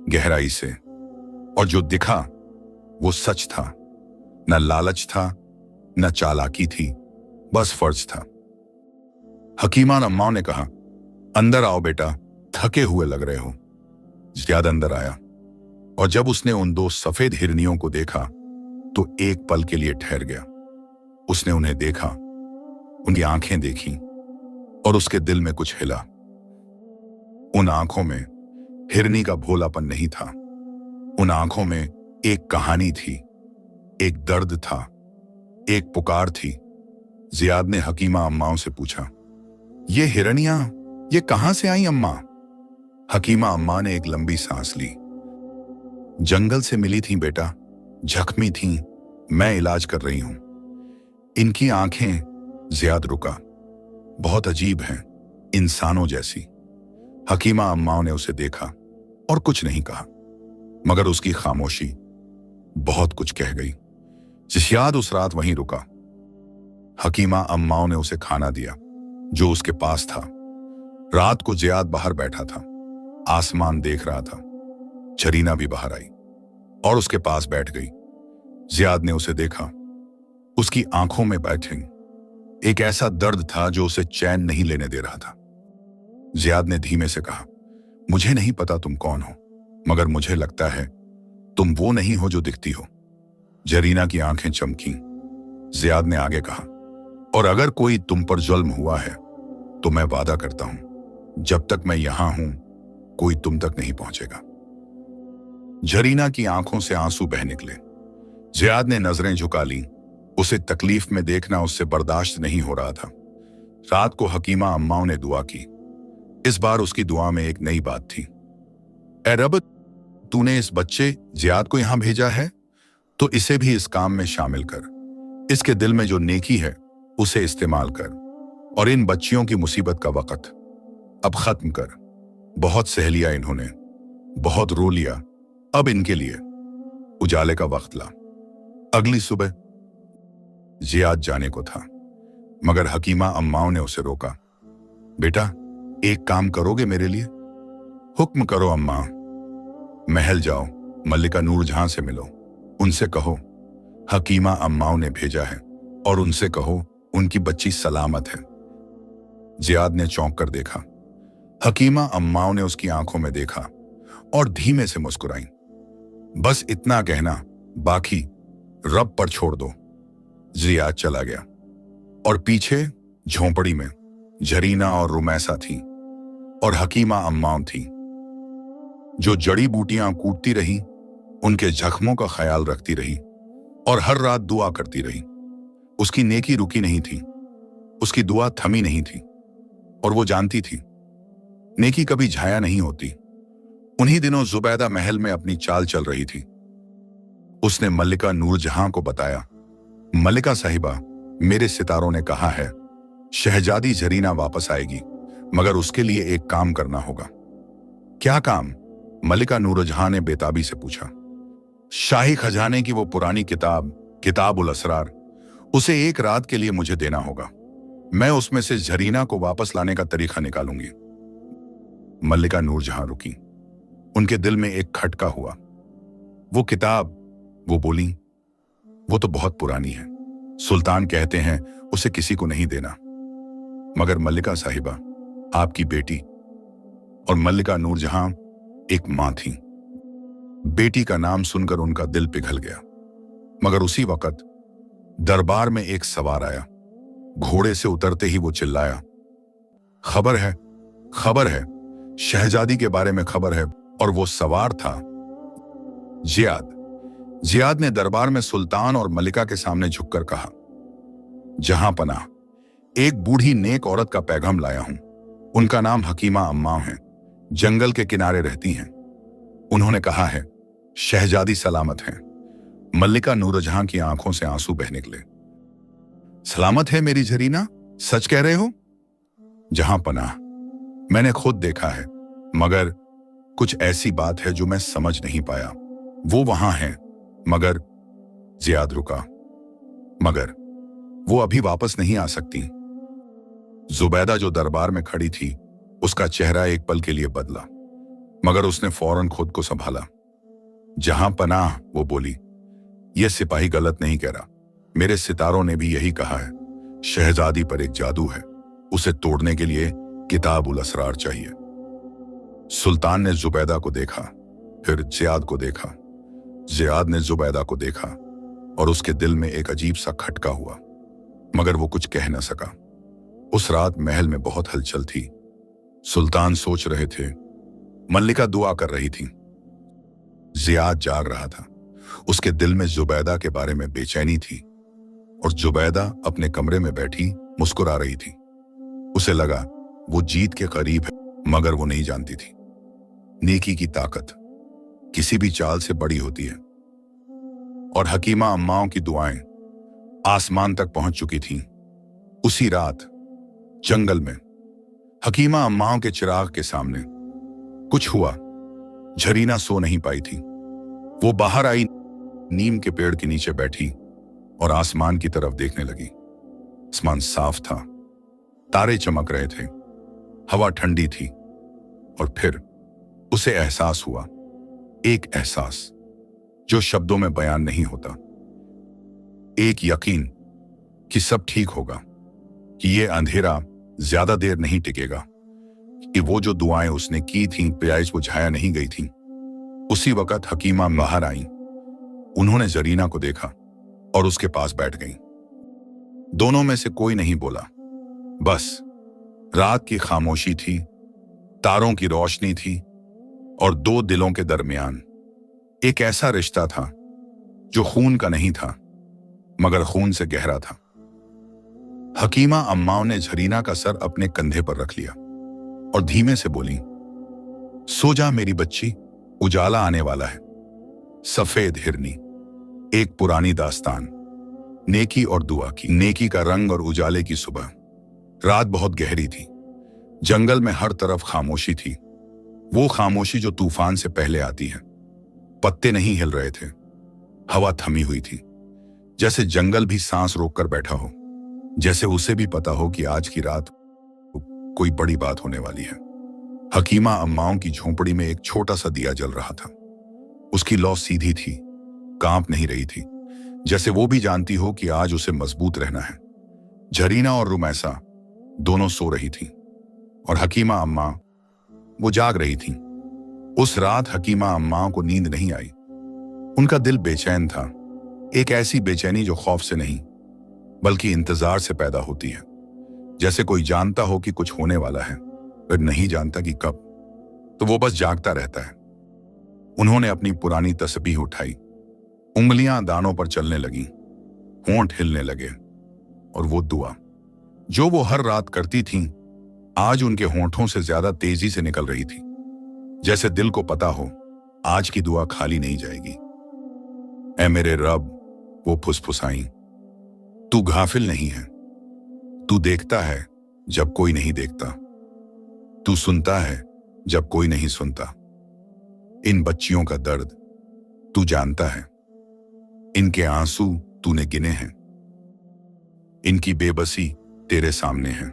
गहराई से, और जो दिखा वो सच था। न लालच था, न चालाकी थी, बस फर्ज था। हकीमा अम्माओं ने कहा, अंदर आओ बेटा, थके हुए लग रहे हो। जियाद अंदर आया और जब उसने उन दो सफेद हिरनियों को देखा तो एक पल के लिए ठहर गया। उसने उन्हें देखा, उनकी आंखें देखी और उसके दिल में कुछ हिला। उन आंखों में हिरनी का भोलापन नहीं था। उन आंखों में एक कहानी थी, एक दर्द था, एक पुकार थी। जियाद ने हकीमा अम्माओं से पूछा, ये हिरनियां ये कहां से आई अम्मा? हकीमा अम्मा ने एक लंबी सांस ली। जंगल से मिली थी बेटा, जख्मी थीं, मैं इलाज कर रही हूं। इनकी आंखें, जियाद रुका, बहुत अजीब हैं, इंसानों जैसी। हकीमा अम्माओं ने उसे देखा और कुछ नहीं कहा, मगर उसकी खामोशी बहुत कुछ कह गई। जियाद उस रात वहीं रुका। हकीमा अम्माओं ने उसे खाना दिया जो उसके पास था। रात को जियाद बाहर बैठा था, आसमान देख रहा था। जरीना भी बाहर आई और उसके पास बैठ गई। जियाद ने उसे देखा। उसकी आंखों में बैठे एक ऐसा दर्द था जो उसे चैन नहीं लेने दे रहा था। जियाद ने धीमे से कहा, मुझे नहीं पता तुम कौन हो, मगर मुझे लगता है तुम वो नहीं हो जो दिखती हो। जरीना की आंखें चमकी। जियाद ने आगे कहा, और अगर कोई तुम पर जुल्म हुआ है तो मैं वादा करता हूं जब तक मैं यहां हूं कोई तुम तक नहीं पहुंचेगा। जरीना की आंखों से आंसू बह निकले। जियाद ने नजरें झुका ली। उसे तकलीफ में देखना उससे बर्दाश्त नहीं हो रहा था। रात को हकीमा अम्माओं ने दुआ की। इस बार उसकी दुआ में एक नई बात थी। ऐ रब, तूने इस बच्चे जियाद को यहां भेजा है तो इसे भी इस काम में शामिल कर। इसके दिल में जो नेकी है उसे इस्तेमाल कर, और इन बच्चियों की मुसीबत का वक्त अब खत्म कर। बहुत सह लिया इन्होंने, बहुत रो लिया, अब इनके लिए उजाले का वक्त ला। अगली सुबह जियाद जाने को था, मगर हकीमा अम्माओं ने उसे रोका। बेटा, एक काम करोगे मेरे लिए? हुक्म करो अम्मा। महल जाओ, मल्लिका नूरजहां से मिलो, उनसे कहो हकीमा अम्माओं ने भेजा है, और उनसे कहो उनकी बच्ची सलामत है। जियाद ने चौंक कर देखा। हकीमा अम्माओं ने उसकी आंखों में देखा और धीमे से मुस्कुराई। बस इतना कहना, बाकी रब पर छोड़ दो। जियाद चला गया और पीछे झोंपड़ी में झरीना और रुमैसा थी और हकीमा अम्माओं थी, जो जड़ी बूटियां कूटती रही, उनके जख्मों का ख्याल रखती रही और हर रात दुआ करती रही। उसकी नेकी रुकी नहीं थी, उसकी दुआ थमी नहीं थी, और वो जानती थी नेकी कभी झाया नहीं होती। उन्हीं दिनों जुबैदा महल में अपनी चाल चल रही थी। उसने मल्लिका नूरजहां को बताया, मल्लिका साहिबा, मेरे सितारों ने कहा है शहजादी झरीना वापस आएगी, मगर उसके लिए एक काम करना होगा। क्या काम? मल्लिका नूरजहां ने बेताबी से पूछा। शाही खजाने की वो पुरानी किताब, किताबुल असरार, उसे एक रात के लिए मुझे देना होगा। मैं उसमें से झरीना को वापस लाने का तरीका निकालूंगी। मल्लिका नूरजहां रुकी। उनके दिल में एक खटका हुआ। वो किताब, वो बोली, वो तो बहुत पुरानी है। सुल्तान कहते हैं उसे किसी को नहीं देना। मगर मल्लिका साहिबा, आपकी बेटी और मल्लिका नूरजहां एक मां थी। बेटी का नाम सुनकर उनका दिल पिघल गया। मगर उसी वक्त दरबार में एक सवार आया। घोड़े से उतरते ही वो चिल्लाया, खबर है, खबर है, शहजादी के बारे में खबर है। और वो सवार था जियाद। जियाद ने दरबार में सुल्तान और मल्लिका के सामने झुककर कहा, जहां पनाह, एक बूढ़ी नेक औरत का पैगाम लाया हूं। उनका नाम हकीमा अम्माओं है, जंगल के किनारे रहती हैं। उन्होंने कहा है शहजादी सलामत है। मल्लिका नूरजहां की आंखों से आंसू बह निकले। सलामत है मेरी झरीना? सच कह रहे हो? जहां पनाह, मैंने खुद देखा है, मगर कुछ ऐसी बात है जो मैं समझ नहीं पाया। वो वहां है, मगर जियाद रुका, मगर वो अभी वापस नहीं आ सकती। जुबैदा जो दरबार में खड़ी थी, उसका चेहरा एक पल के लिए बदला, मगर उसने फौरन खुद को संभाला। जहां पनाह, वो बोली, यह सिपाही गलत नहीं कह रहा। मेरे सितारों ने भी यही कहा है, शहजादी पर एक जादू है, उसे तोड़ने के लिए किताबुल असरार चाहिए। सुल्तान ने जुबैदा को देखा, फिर जियाद को देखा। जियाद ने जुबैदा को देखा और उसके दिल में एक अजीब सा खटका हुआ, मगर वो कुछ कह न सका। उस रात महल में बहुत हलचल थी। सुल्तान सोच रहे थे, मल्लिका दुआ कर रही थी, जियाद जाग रहा था। उसके दिल में जुबैदा के बारे में बेचैनी थी, और जुबैदा अपने कमरे में बैठी मुस्कुरा रही थी। उसे लगा वो जीत के करीब है, मगर वो नहीं जानती थी नेकी की ताकत किसी भी चाल से बड़ी होती है। और हकीमा अम्माओं की दुआएं आसमान तक पहुंच चुकी थीं। उसी रात जंगल में हकीमा अम्माओं के चिराग के सामने कुछ हुआ। झरीना सो नहीं पाई थी। वो बाहर आई, नीम के पेड़ के नीचे बैठी और आसमान की तरफ देखने लगी। आसमान साफ था, तारे चमक रहे थे, हवा ठंडी थी। और फिर उसे एहसास हुआ, एक एहसास जो शब्दों में बयान नहीं होता। एक यकीन कि सब ठीक होगा, कि ये अंधेरा ज्यादा देर नहीं टिकेगा, कि वो जो दुआएं उसने की थीं प्यास बुझाया नहीं गई थीं। उसी वक्त हकीमा बाहर आई। उन्होंने जरीना को देखा और उसके पास बैठ गईं। दोनों में से कोई नहीं बोला। बस रात की खामोशी थी, तारों की रोशनी थी, और दो दिलों के दरमियान एक ऐसा रिश्ता था जो खून का नहीं था, मगर खून से गहरा था। हकीमा अम्माओं ने झरीना का सर अपने कंधे पर रख लिया और धीमे से बोली, सो जा मेरी बच्ची, उजाला आने वाला है। सफेद हिरनी, एक पुरानी दास्तान, नेकी और दुआ की। नेकी का रंग और उजाले की सुबह। रात बहुत गहरी थी। जंगल में हर तरफ खामोशी थी, वो खामोशी जो तूफान से पहले आती है। पत्ते नहीं हिल रहे थे, हवा थमी हुई थी, जैसे जंगल भी सांस रोककर बैठा हो, जैसे उसे भी पता हो कि आज की रात कोई बड़ी बात होने वाली है। हकीमा अम्माओं की झोंपड़ी में एक छोटा सा दिया जल रहा था। उसकी लौ सीधी थी, कांप नहीं रही थी, जैसे वो भी जानती हो कि आज उसे मजबूत रहना है। झरीना और रुमैसा दोनों सो रही थी और हकीमा अम्मा वो जाग रही थी। उस रात हकीमा अम्माओं को नींद नहीं आई। उनका दिल बेचैन था, एक ऐसी बेचैनी जो खौफ से नहीं बल्कि इंतजार से पैदा होती है। जैसे कोई जानता हो कि कुछ होने वाला है, पर नहीं जानता कि कब, तो वो बस जागता रहता है। उन्होंने अपनी पुरानी तस्बीह उठाई, उंगलियां दानों पर चलने लगीं, होंठ हिलने लगे, और वो दुआ जो वो हर रात करती थीं, आज उनके होंठों से ज्यादा तेजी से निकल रही थी। जैसे दिल को पता हो, आज की दुआ खाली नहीं जाएगी। ऐ मेरे रब, वो फुसफुसाईं, तू गाफिल नहीं है, तू देखता है जब कोई नहीं देखता, तू सुनता है जब कोई नहीं सुनता। इन बच्चियों का दर्द तू जानता है, इनके आंसू तूने गिने हैं, इनकी बेबसी तेरे सामने है।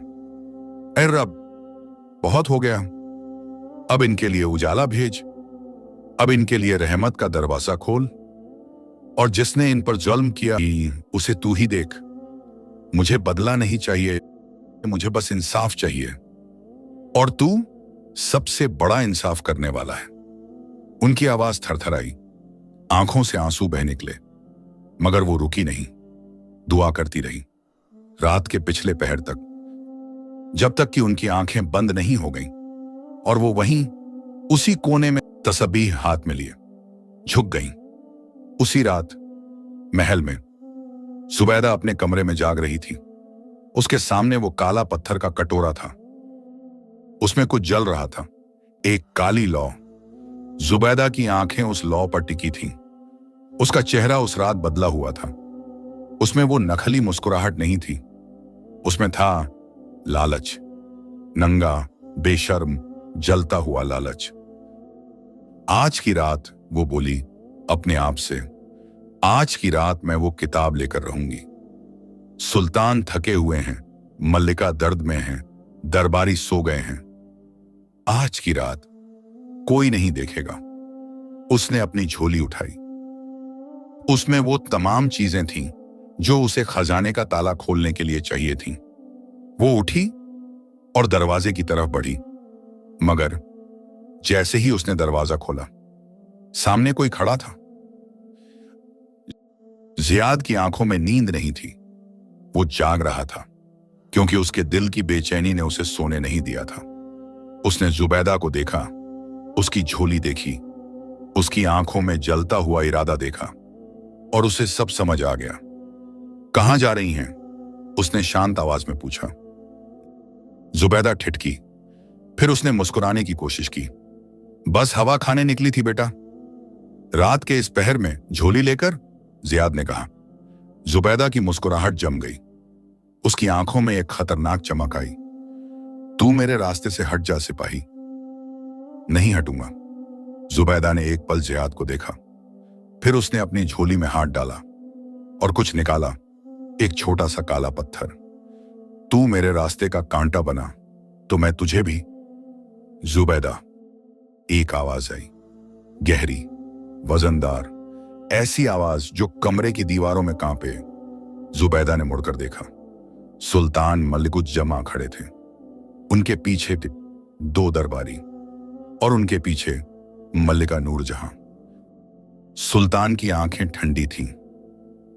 ऐ रब, बहुत हो गया, अब इनके लिए उजाला भेज, अब इनके लिए रहमत का दरवाजा खोल, और जिसने इन पर जुल्म किया उसे तू ही देख। मुझे बदला नहीं चाहिए, मुझे बस इंसाफ चाहिए, और तू सबसे बड़ा इंसाफ करने वाला है। उनकी आवाज थरथराई, आंखों से आंसू बह निकले, मगर वो रुकी नहीं, दुआ करती रही रात के पिछले पहर तक, जब तक कि उनकी आंखें बंद नहीं हो गईं और वो वहीं उसी कोने में तस्बीह हाथ में लिए झुक गईं। उसी रात महल में जुबैदा अपने कमरे में जाग रही थी। उसके सामने वो काला पत्थर का कटोरा था, उसमें कुछ जल रहा था, एक काली लौ। जुबैदा की आंखें उस लौ पर टिकी थीं। उसका चेहरा उस रात बदला हुआ था। उसमें वो नकली मुस्कुराहट नहीं थी, उसमें था लालच, नंगा, बेशर्म, जलता हुआ लालच। आज की रात, वो बोली अपने आप से, आज की रात मैं वो किताब लेकर रहूंगी। सुल्तान थके हुए हैं, मल्लिका दर्द में है, दरबारी सो गए हैं। आज की रात कोई नहीं देखेगा। उसने अपनी झोली उठाई, उसमें वो तमाम चीजें थीं जो उसे खजाने का ताला खोलने के लिए चाहिए थीं। वो उठी और दरवाजे की तरफ बढ़ी, मगर जैसे ही उसने दरवाजा खोला, सामने कोई खड़ा था। जियाद की आंखों में नींद नहीं थी, वो जाग रहा था, क्योंकि उसके दिल की बेचैनी ने उसे सोने नहीं दिया था। उसने जुबैदा को देखा, उसकी झोली देखी, उसकी आंखों में जलता हुआ इरादा देखा, और उसे सब समझ आ गया। कहां जा रही हैं? उसने शांत आवाज में पूछा। जुबैदा ठिठकी, फिर उसने मुस्कुराने की कोशिश की। बस हवा खाने निकली थी बेटा, रात के इस पहर में झोली लेकर, जियाद ने कहा। जुबैदा की मुस्कुराहट जम गई, उसकी आंखों में एक खतरनाक चमक आई। तू मेरे रास्ते से हट जा सिपाही। नहीं हटूंगा। जुबैदा ने एक पल जियाद को देखा, फिर उसने अपनी झोली में हाथ डाला और कुछ निकाला, एक छोटा सा काला पत्थर। तू मेरे रास्ते का कांटा बना तो मैं तुझे भी। जुबैदा, एक आवाज आई, गहरी, वजनदार, ऐसी आवाज जो कमरे की दीवारों में कांपे। जुबैदा ने मुड़कर देखा। सुल्तान मलिकुज्जमा खड़े थे, उनके पीछे दो दरबारी और उनके पीछे मल्लिका नूरजहां। सुल्तान की आंखें ठंडी थीं।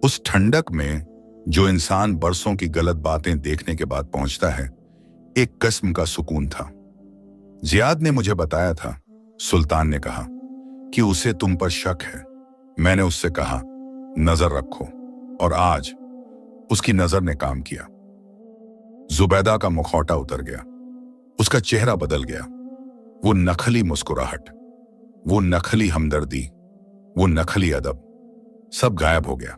उस ठंडक में जो इंसान बरसों की गलत बातें देखने के बाद पहुंचता है, एक किस्म का सुकून था। जियाद ने मुझे बताया था, सुल्तान ने कहा, कि उसे तुम पर शक है। मैंने उससे कहा नजर रखो, और आज उसकी नजर ने काम किया। जुबैदा का मुखौटा उतर गया, उसका चेहरा बदल गया। वो नकली मुस्कुराहट, वो नकली हमदर्दी, वो नकली अदब, सब गायब हो गया।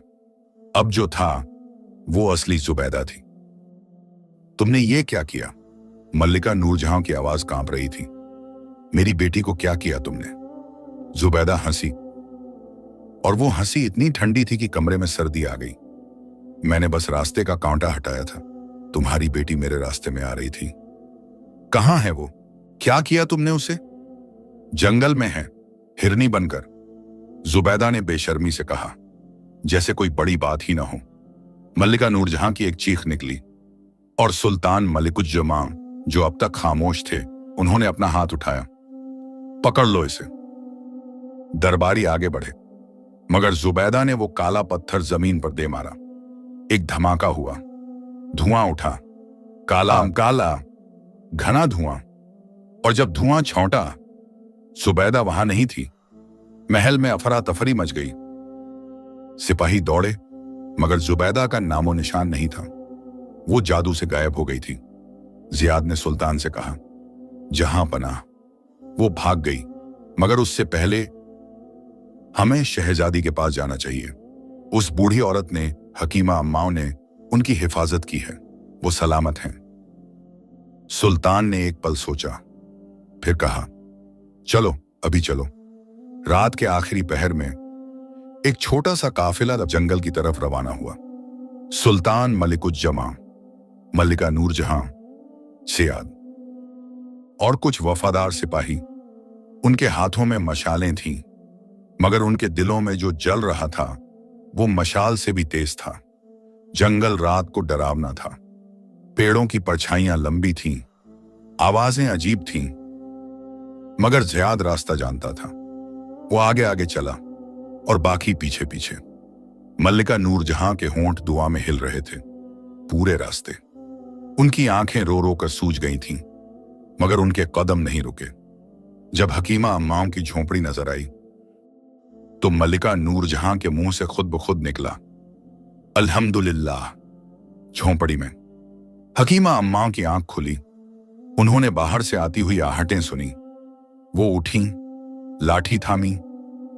अब जो था वो असली जुबैदा थी। तुमने ये क्या किया? मल्लिका नूरजहां की आवाज कांप रही थी। मेरी बेटी को क्या किया तुमने? जुबैदा हंसी, और वो हंसी इतनी ठंडी थी कि कमरे में सर्दी आ गई। मैंने बस रास्ते का कांटा हटाया था, तुम्हारी बेटी मेरे रास्ते में आ रही थी। कहां है वो? क्या किया तुमने उसे? जंगल में है, हिरनी बनकर। जुबैदा ने बेशर्मी से कहा, जैसे कोई बड़ी बात ही ना हो। मल्लिका नूरजहां की एक चीख निकली, और सुल्तान मलिकुज्जमा, जो अब तक खामोश थे, उन्होंने अपना हाथ उठाया। पकड़ लो इसे। दरबारी आगे बढ़े, मगर जुबैदा ने वो काला पत्थर जमीन पर दे मारा। एक धमाका हुआ, धुआं उठा, काला काला घना धुआं, और जब धुआं छौंटा, सुबैदा वहां नहीं थी। महल में अफरा तफरी मच गई। सिपाही दौड़े, मगर जुबैदा का नामो निशान नहीं था। वो जादू से गायब हो गई थी। जियाद ने सुल्तान से कहा, जहां पनाह, वो भाग गई, मगर उससे पहले हमें शहजादी के पास जाना चाहिए। उस बूढ़ी औरत ने, हकीमा अम्माओं ने उनकी हिफाजत की है, वो सलामत हैं। सुल्तान ने एक पल सोचा, फिर कहा, चलो अभी चलो। रात के आखिरी पहर में एक छोटा सा काफिला जंगल की तरफ रवाना हुआ। सुल्तान, मलिकुज्जमा, मल्लिका नूरजहां, जियाद और कुछ वफादार सिपाही। उनके हाथों में मशालें थीं, मगर उनके दिलों में जो जल रहा था वो मशाल से भी तेज था। जंगल रात को डरावना था। पेड़ों की परछाइयां लंबी थीं, आवाजें अजीब थीं, मगर जियाद रास्ता जानता था। वो आगे आगे चला और बाकी पीछे पीछे। मल्लिका नूरजहां के होंठ दुआ में हिल रहे थे पूरे रास्ते। उनकी आंखें रो रो कर सूज गई थीं, मगर उनके कदम नहीं रुके। जब हकीमा अम्माओं की झोंपड़ी नजर आई तो मल्लिका नूरजहां के मुंह से खुद ब खुद निकला, अल्हम्दुलिल्लाह। झोंपड़ी में हकीमा अम्माओं की आंख खुली। उन्होंने बाहर से आती हुई आहटें सुनी। वो उठीं, लाठी थामी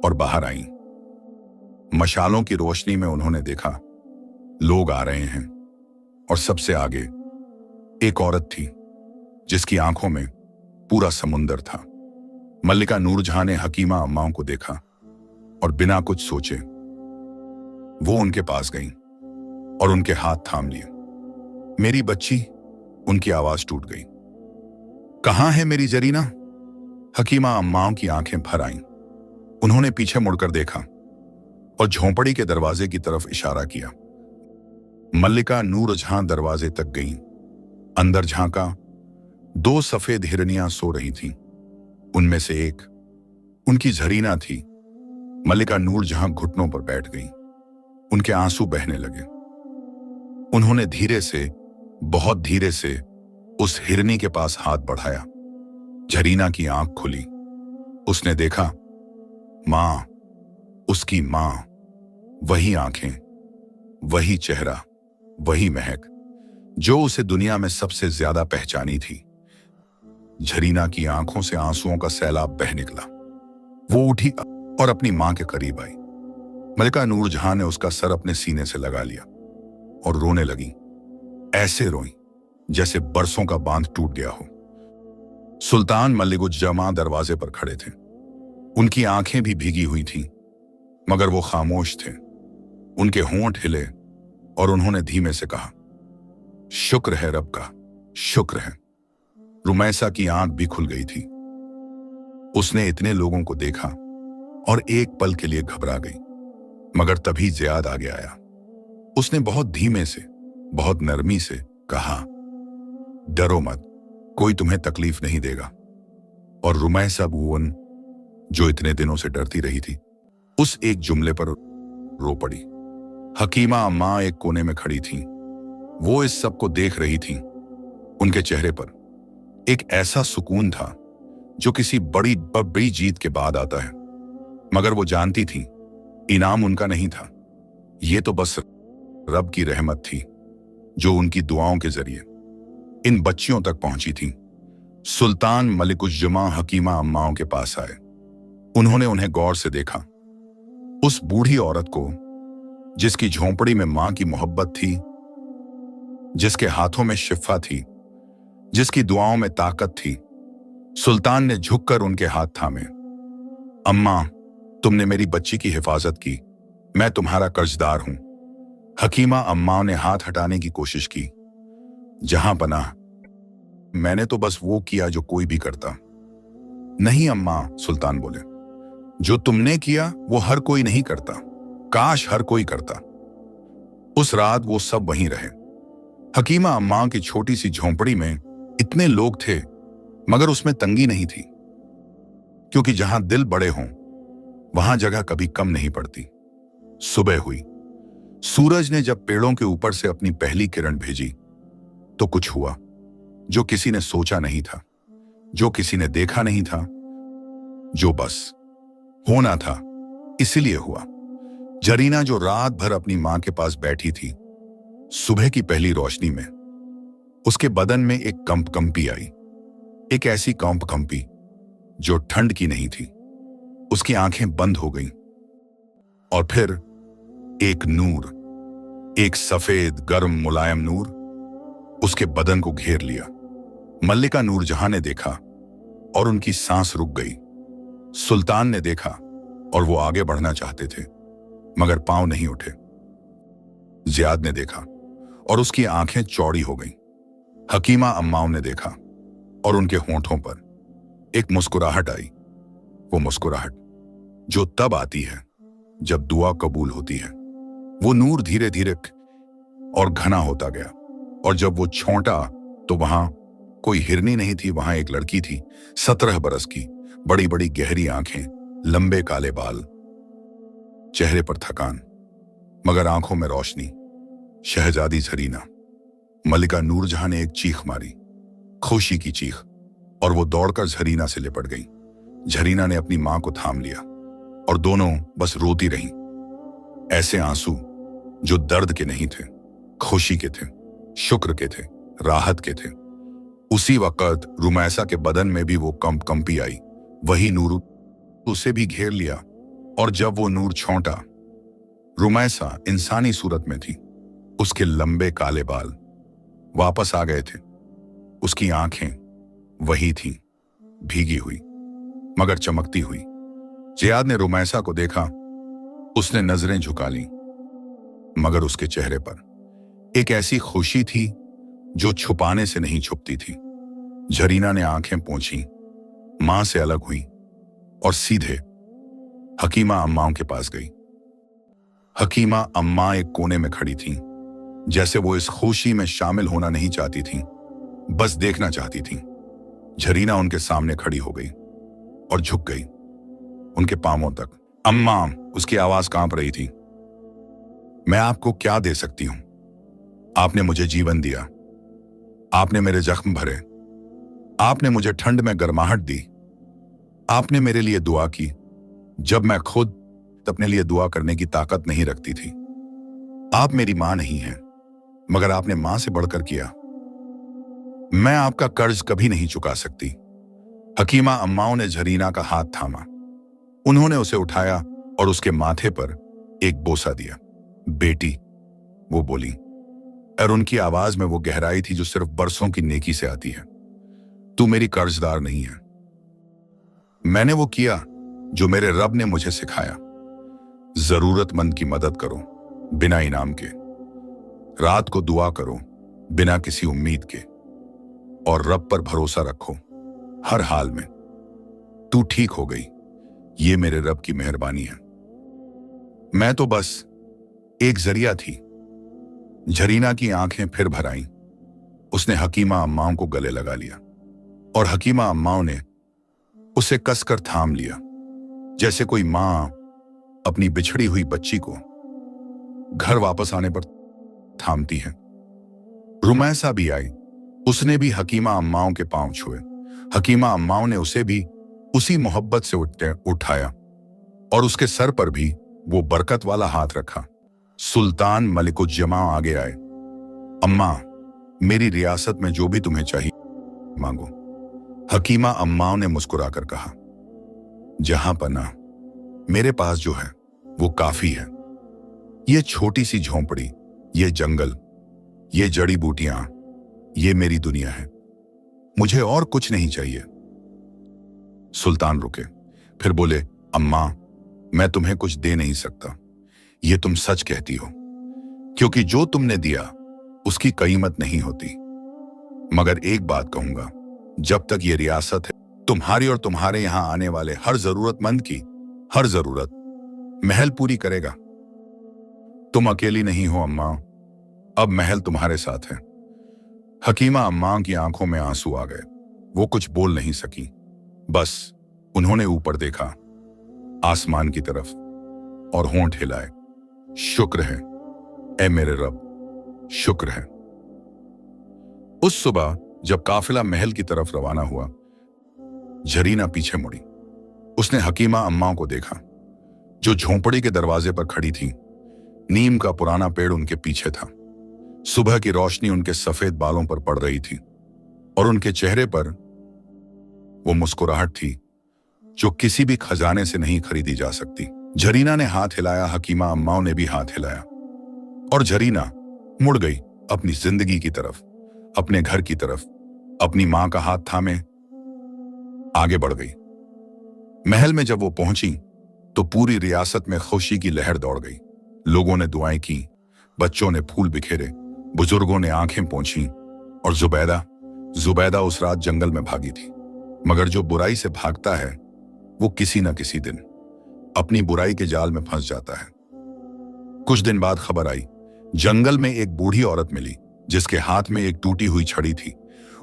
और बाहर आईं। मशालों की रोशनी में उन्होंने देखा, लोग आ रहे हैं, और सबसे आगे एक औरत थी जिसकी आंखों में पूरा समुंदर था। मल्लिका नूरजहां ने हकीमा अम्माओं को देखा और बिना कुछ सोचे वो उनके पास गईं और उनके हाथ थाम लिए। मेरी बच्ची, उनकी आवाज टूट गई। कहां है मेरी जरीना? हकीमा अम्माओं की आंखें भर आईं। उन्होंने पीछे मुड़कर देखा और झोंपड़ी के दरवाजे की तरफ इशारा किया। मल्लिका नूरजहां दरवाजे तक गईं। अंदर झांका, 2 सफेद हिरनियां सो रही थीं। उनमें से एक उनकी जरीना थी। मल्लिका नूरजहां घुटनों पर बैठ गईं। उनके आंसू बहने लगे। उन्होंने धीरे से, बहुत धीरे से उस हिरनी के पास हाथ बढ़ाया। जरीना की आंख खुली। उसने देखा, मां, उसकी मां। वही आंखें, वही चेहरा, वही महक जो उसे दुनिया में सबसे ज्यादा पहचानी थी। जरीना की आंखों से आंसुओं का सैलाब बह निकला। वो उठी और अपनी मां के करीब आई। मल्लिका नूरजहां ने उसका सर अपने सीने से लगा लिया और रोने लगी। ऐसे रोई जैसे बरसों का बांध टूट गया हो। सुल्तान, मल्लिकुज्जमा दरवाजे पर खड़े थे। उनकी आंखें भी भीगी हुई थीं, मगर वो खामोश थे। उनके होंठ हिले और उन्होंने धीमे से कहा, शुक्र है रब का, शुक्र है। रुमैसा की आंख भी खुल गई थी। उसने इतने लोगों को देखा और एक पल के लिए घबरा गई, मगर तभी जियाद आगे आया। उसने बहुत धीमे से, बहुत नरमी से कहा, डरो मत, कोई तुम्हें तकलीफ नहीं देगा। और रुमैसा बुवन, जो इतने दिनों से डरती रही थी, उस एक जुमले पर रो पड़ी। हकीमा अम्मा एक कोने में खड़ी थीं। वो इस सब को देख रही थीं। उनके चेहरे पर एक ऐसा सुकून था जो किसी बड़ी जीत के बाद आता है, मगर वो जानती थी इनाम उनका नहीं था। ये तो बस रब की रहमत थी जो उनकी दुआओं के जरिए इन बच्चियों तक पहुंची थी। सुल्तान, मलिकुज्जमा हकीमा अम्माओं के पास आए। उन्होंने उन्हें गौर से देखा। उस बूढ़ी औरत को जिसकी झोंपड़ी में मां की मोहब्बत थी, जिसके हाथों में शिफा थी, जिसकी दुआओं में ताकत थी। सुल्तान ने झुककर उनके हाथ थामे। अम्मा, तुमने मेरी बच्ची की हिफाजत की, मैं तुम्हारा कर्जदार हूं। हकीमा अम्मा ने हाथ हटाने की कोशिश की। जहां पनाह, मैंने तो बस वो किया जो कोई भी करता। नहीं अम्मा, सुल्तान बोले, जो तुमने किया वो हर कोई नहीं करता। काश हर कोई करता। उस रात वो सब वहीं रहे। हकीमा अम्मा की छोटी सी झोंपड़ी में इतने लोग थे, मगर उसमें तंगी नहीं थी, क्योंकि जहां दिल बड़े हों वहां जगह कभी कम नहीं पड़ती। सुबह हुई। सूरज ने जब पेड़ों के ऊपर से अपनी पहली किरण भेजी तो कुछ हुआ जो किसी ने सोचा नहीं था, जो किसी ने देखा नहीं था, जो बस होना था, इसीलिए हुआ। जरीना जो रात भर अपनी मां के पास बैठी थी, सुबह की पहली रोशनी में उसके बदन में एक कंपकंपी आई, एक ऐसी कंपकंपी जो ठंड की नहीं थी। उसकी आंखें बंद हो गईं और फिर एक नूर, एक सफेद गर्म मुलायम नूर उसके बदन को घेर लिया। मल्लिका नूरजहां ने देखा और उनकी सांस रुक गई। सुल्तान ने देखा और वो आगे बढ़ना चाहते थे मगर पांव नहीं उठे। जियाद ने देखा और उसकी आंखें चौड़ी हो गईं। हकीमा अम्माओं ने देखा और उनके होंठों पर एक मुस्कुराहट आई। वो मुस्कुराहट जो तब आती है जब दुआ कबूल होती है। वो नूर धीरे धीरे और घना होता गया और जब वो छोटा तो वहां कोई हिरनी नहीं थी, वहां एक लड़की थी, 17 बरस की, बड़ी बड़ी गहरी आंखें, लंबे काले बाल, चेहरे पर थकान मगर आंखों में रोशनी। शहजादी जरीना। मल्लिका नूरजहां ने एक चीख मारी, खुशी की चीख, और वो दौड़कर जरीना से लिपट गई। जरीना ने अपनी मां को थाम लिया और दोनों बस रोती रहीं। ऐसे आंसू जो दर्द के नहीं थे, खुशी के थे, शुक्र के थे, राहत के थे। उसी वक्त रुमैसा के बदन में भी वो कंपी आई। वही नूर उसे भी घेर लिया और जब वो नूर छौंटा, रुमैसा इंसानी सूरत में थी। उसके लंबे काले बाल वापस आ गए थे। उसकी आंखें वही थीं, भीगी हुई मगर चमकती हुई। जियाद ने रुमैसा को देखा। उसने नजरें झुका लीं मगर उसके चेहरे पर एक ऐसी खुशी थी जो छुपाने से नहीं छुपती थी। जरीना ने आंखें पोंछी, मां से अलग हुई और सीधे हकीमा अम्माओं के पास गई। हकीमा अम्मा एक कोने में खड़ी थीं, जैसे वो इस खुशी में शामिल होना नहीं चाहती थीं, बस देखना चाहती थीं। जरीना उनके सामने खड़ी हो गई और झुक गई उनके पांवों तक। अम्मा, उसकी आवाज कांप रही थी। मैं आपको क्या दे सकती हूं? आपने मुझे जीवन दिया, आपने मेरे जख्म भरे, आपने मुझे ठंड में गर्माहट दी, आपने मेरे लिए दुआ की जब मैं खुद अपने लिए दुआ करने की ताकत नहीं रखती थी। आप मेरी मां नहीं हैं मगर आपने मां से बढ़कर किया। मैं आपका कर्ज कभी नहीं चुका सकती। हकीमा अम्माओं ने जरीना का हाथ थामा। उन्होंने उसे उठाया और उसके माथे पर एक बोसा दिया। बेटी, वो बोली, और उनकी आवाज में वो गहराई थी जो सिर्फ बरसों की नेकी से आती है। तू मेरी कर्जदार नहीं है। मैंने वो किया जो मेरे रब ने मुझे सिखाया। जरूरतमंद की मदद करो बिना इनाम के, रात को दुआ करो बिना किसी उम्मीद के, और रब पर भरोसा रखो हर हाल में। तू ठीक हो गई, ये मेरे रब की मेहरबानी है। मैं तो बस एक जरिया थी। जरीना की आंखें फिर भर आईं। उसने हकीमा अम्माओं को गले लगा लिया और हकीमा अम्माओं ने उसे कसकर थाम लिया, जैसे कोई मां अपनी बिछड़ी हुई बच्ची को घर वापस आने पर थामती है। रुमैसा भी आई। उसने भी हकीमा अम्माओं के पांव छुए। हकीमा अम्माओं ने उसे भी उसी मोहब्बत से उठाया और उसके सर पर भी वो बरकत वाला हाथ रखा। सुल्तान मलिकुज्जमा आगे आए। अम्मा, मेरी रियासत में जो भी तुम्हें चाहिए मांगो। हकीमा अम्माओं ने मुस्कुराकर कहा, जहां पना, मेरे पास जो है वो काफी है। ये छोटी सी झोंपड़ी, ये जंगल, ये जड़ी बूटियां, ये मेरी दुनिया है। मुझे और कुछ नहीं चाहिए। सुल्तान रुके, फिर बोले, अम्मा, मैं तुम्हें कुछ दे नहीं सकता। ये तुम सच कहती हो, क्योंकि जो तुमने दिया उसकी कीमत नहीं होती। मगर एक बात कहूंगा, जब तक ये रियासत है, तुम्हारी और तुम्हारे यहां आने वाले हर जरूरतमंद की हर जरूरत महल पूरी करेगा। तुम अकेली नहीं हो अम्मा, अब महल तुम्हारे साथ है। हकीमा अम्मा की आंखों में आंसू आ गए। वो कुछ बोल नहीं सकी, बस उन्होंने ऊपर देखा, आसमान की तरफ, और होंठ हिलाए। शुक्र है ए मेरे रब, शुक्र है। उस सुबह जब काफिला महल की तरफ रवाना हुआ, झरीना पीछे मुड़ी। उसने हकीमा अम्मा को देखा, जो झोंपड़ी के दरवाजे पर खड़ी थी। नीम का पुराना पेड़ उनके पीछे था। सुबह की रोशनी उनके सफेद बालों पर पड़ रही थी और उनके चेहरे पर वो मुस्कुराहट थी जो किसी भी खजाने से नहीं खरीदी जा सकती। झरीना ने हाथ हिलाया, हकीमा अम्मा ने भी हाथ हिलाया और झरीना मुड़ गई अपनी जिंदगी की तरफ, अपने घर की तरफ। अपनी मां का हाथ थामे आगे बढ़ गई। महल में जब वो पहुंची तो पूरी रियासत में खुशी की लहर दौड़ गई। लोगों ने दुआएं की, बच्चों ने फूल बिखेरे, बुजुर्गों ने आंखें पोंछी और जुबैदा उस रात जंगल में भागी थी। मगर जो बुराई से भागता है वो किसी न किसी दिन अपनी बुराई के जाल में फंस जाता है। कुछ दिन बाद खबर आई, जंगल में एक बूढ़ी औरत मिली जिसके हाथ में एक टूटी हुई छड़ी थी।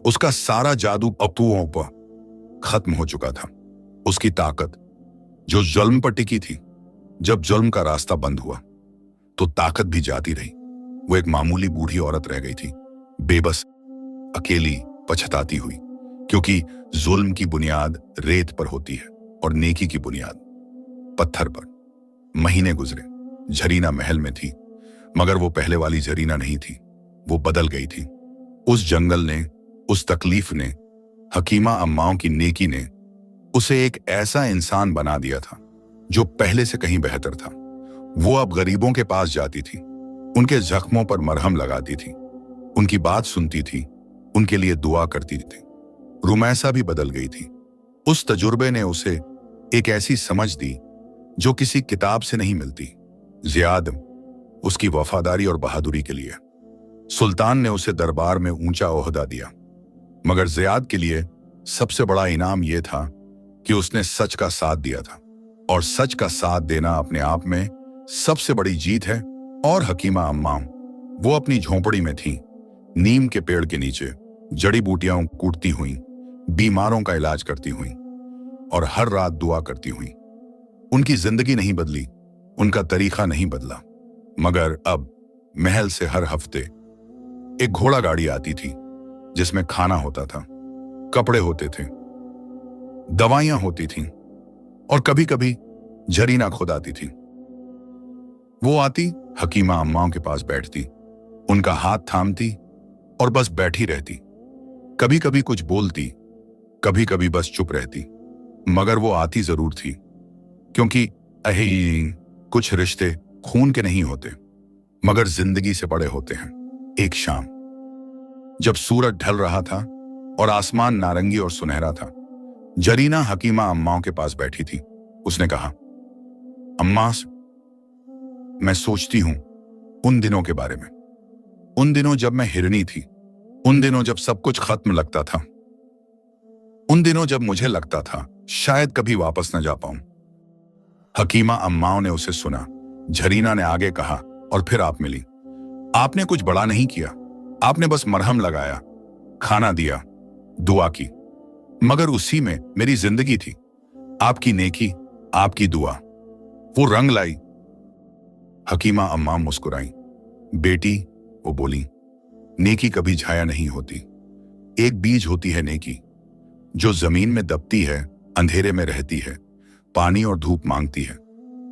उसका सारा जादू अपुओं पर खत्म हो चुका था। उसकी ताकत जो जुल्म पर टिकी थी, जब जुल्म का रास्ता बंद हुआ तो ताकत भी जाती रही। वो एक मामूली बूढ़ी औरत रह गई थी, बेबस, अकेली, पछताती हुई, क्योंकि जुल्म की बुनियाद रेत पर होती है और नेकी की बुनियाद पत्थर पर। महीने गुजरे, झरीना महल में थी, मगर वो पहले वाली झरीना नहीं थी। वो बदल गई थी। उस जंगल ने, उस तकलीफ ने, हकीमा अम्माओं की नेकी ने उसे एक ऐसा इंसान बना दिया था जो पहले से कहीं बेहतर था। वो अब गरीबों के पास जाती थी, उनके जख्मों पर मरहम लगाती थी, उनकी बात सुनती थी, उनके लिए दुआ करती थी। रुमैसा भी बदल गई थी। उस तजुर्बे ने उसे एक ऐसी समझ दी जो किसी किताब से नहीं मिलती। जियाद उसकी वफादारी और बहादुरी के लिए। सुल्तान ने उसे दरबार में ऊंचा ओहदा दिया, मगर जियाद के लिए सबसे बड़ा इनाम यह था कि उसने सच का साथ दिया था, और सच का साथ देना अपने आप में सबसे बड़ी जीत है। और हकीमा अम्मा, वो अपनी झोंपड़ी में थी, नीम के पेड़ के नीचे जड़ी बूटियां कूटती हुई, बीमारों का इलाज करती हुई और हर रात दुआ करती हुई। उनकी जिंदगी नहीं बदली, उनका तरीका नहीं बदला, मगर अब महल से हर हफ्ते एक घोड़ा गाड़ी आती थी जिसमें खाना होता था, कपड़े होते थे, दवाइयां होती थीं और कभी कभी झरीना खुद आती थी। वो आती, हकीमा अम्माओं के पास बैठती, उनका हाथ थामती और बस बैठी रहती। कभी कभी कुछ बोलती, कभी कभी बस चुप रहती, मगर वो आती जरूर थी, क्योंकि कुछ रिश्ते खून के नहीं होते मगर जिंदगी से बड़े होते हैं। एक शाम जब सूरज ढल रहा था और आसमान नारंगी और सुनहरा था, झरीना हकीमा अम्माओं के पास बैठी थी। उसने कहा, अम्मा, मैं सोचती हूं उन दिनों के बारे में, उन दिनों जब मैं हिरनी थी, उन दिनों जब सब कुछ खत्म लगता था, उन दिनों जब मुझे लगता था शायद कभी वापस न जा पाऊं। हकीमा अम्माओं ने उसे सुना। झरीना ने आगे कहा, और फिर आप मिली। आपने कुछ बड़ा नहीं किया, आपने बस मरहम लगाया, खाना दिया, दुआ की, मगर उसी में मेरी जिंदगी थी। आपकी नेकी, आपकी दुआ, वो रंग लाई। हकीमा अम्मा मुस्कुराई। बेटी, वो बोली, नेकी कभी छाया नहीं होती। एक बीज होती है नेकी, जो जमीन में दबती है, अंधेरे में रहती है, पानी और धूप मांगती है,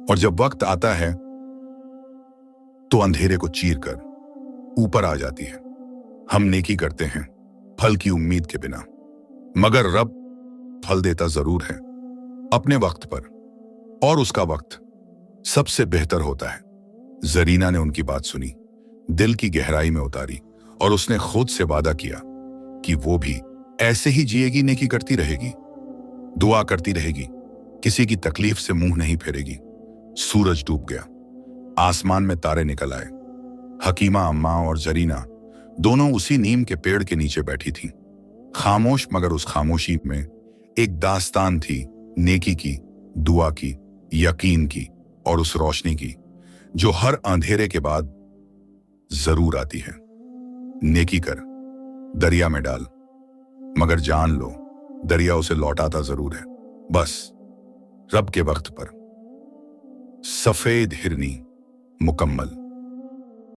और जब वक्त आता है तो अंधेरे को चीर कर ऊपर आ जाती है। हम नेकी करते हैं फल की उम्मीद के बिना, मगर रब फल देता जरूर है अपने वक्त पर, और उसका वक्त सबसे बेहतर होता है। झरीना ने उनकी बात सुनी, दिल की गहराई में उतारी, और उसने खुद से वादा किया कि वो भी ऐसे ही जिएगी, नेकी करती रहेगी, दुआ करती रहेगी, किसी की तकलीफ से मुंह नहीं फेरेगी। सूरज डूब गया, आसमान में तारे निकल आए। हकीमा अम्मा और झरीना दोनों उसी नीम के पेड़ के नीचे बैठी थी, खामोश, मगर उस खामोशी में एक दास्तान थी, नेकी की, दुआ की, यकीन की, और उस रोशनी की जो हर अंधेरे के बाद जरूर आती है। नेकी कर, दरिया में डाल, मगर जान लो दरिया उसे लौटाता जरूर है, बस रब के वक्त पर। सफेद हिरनी मुकम्मल।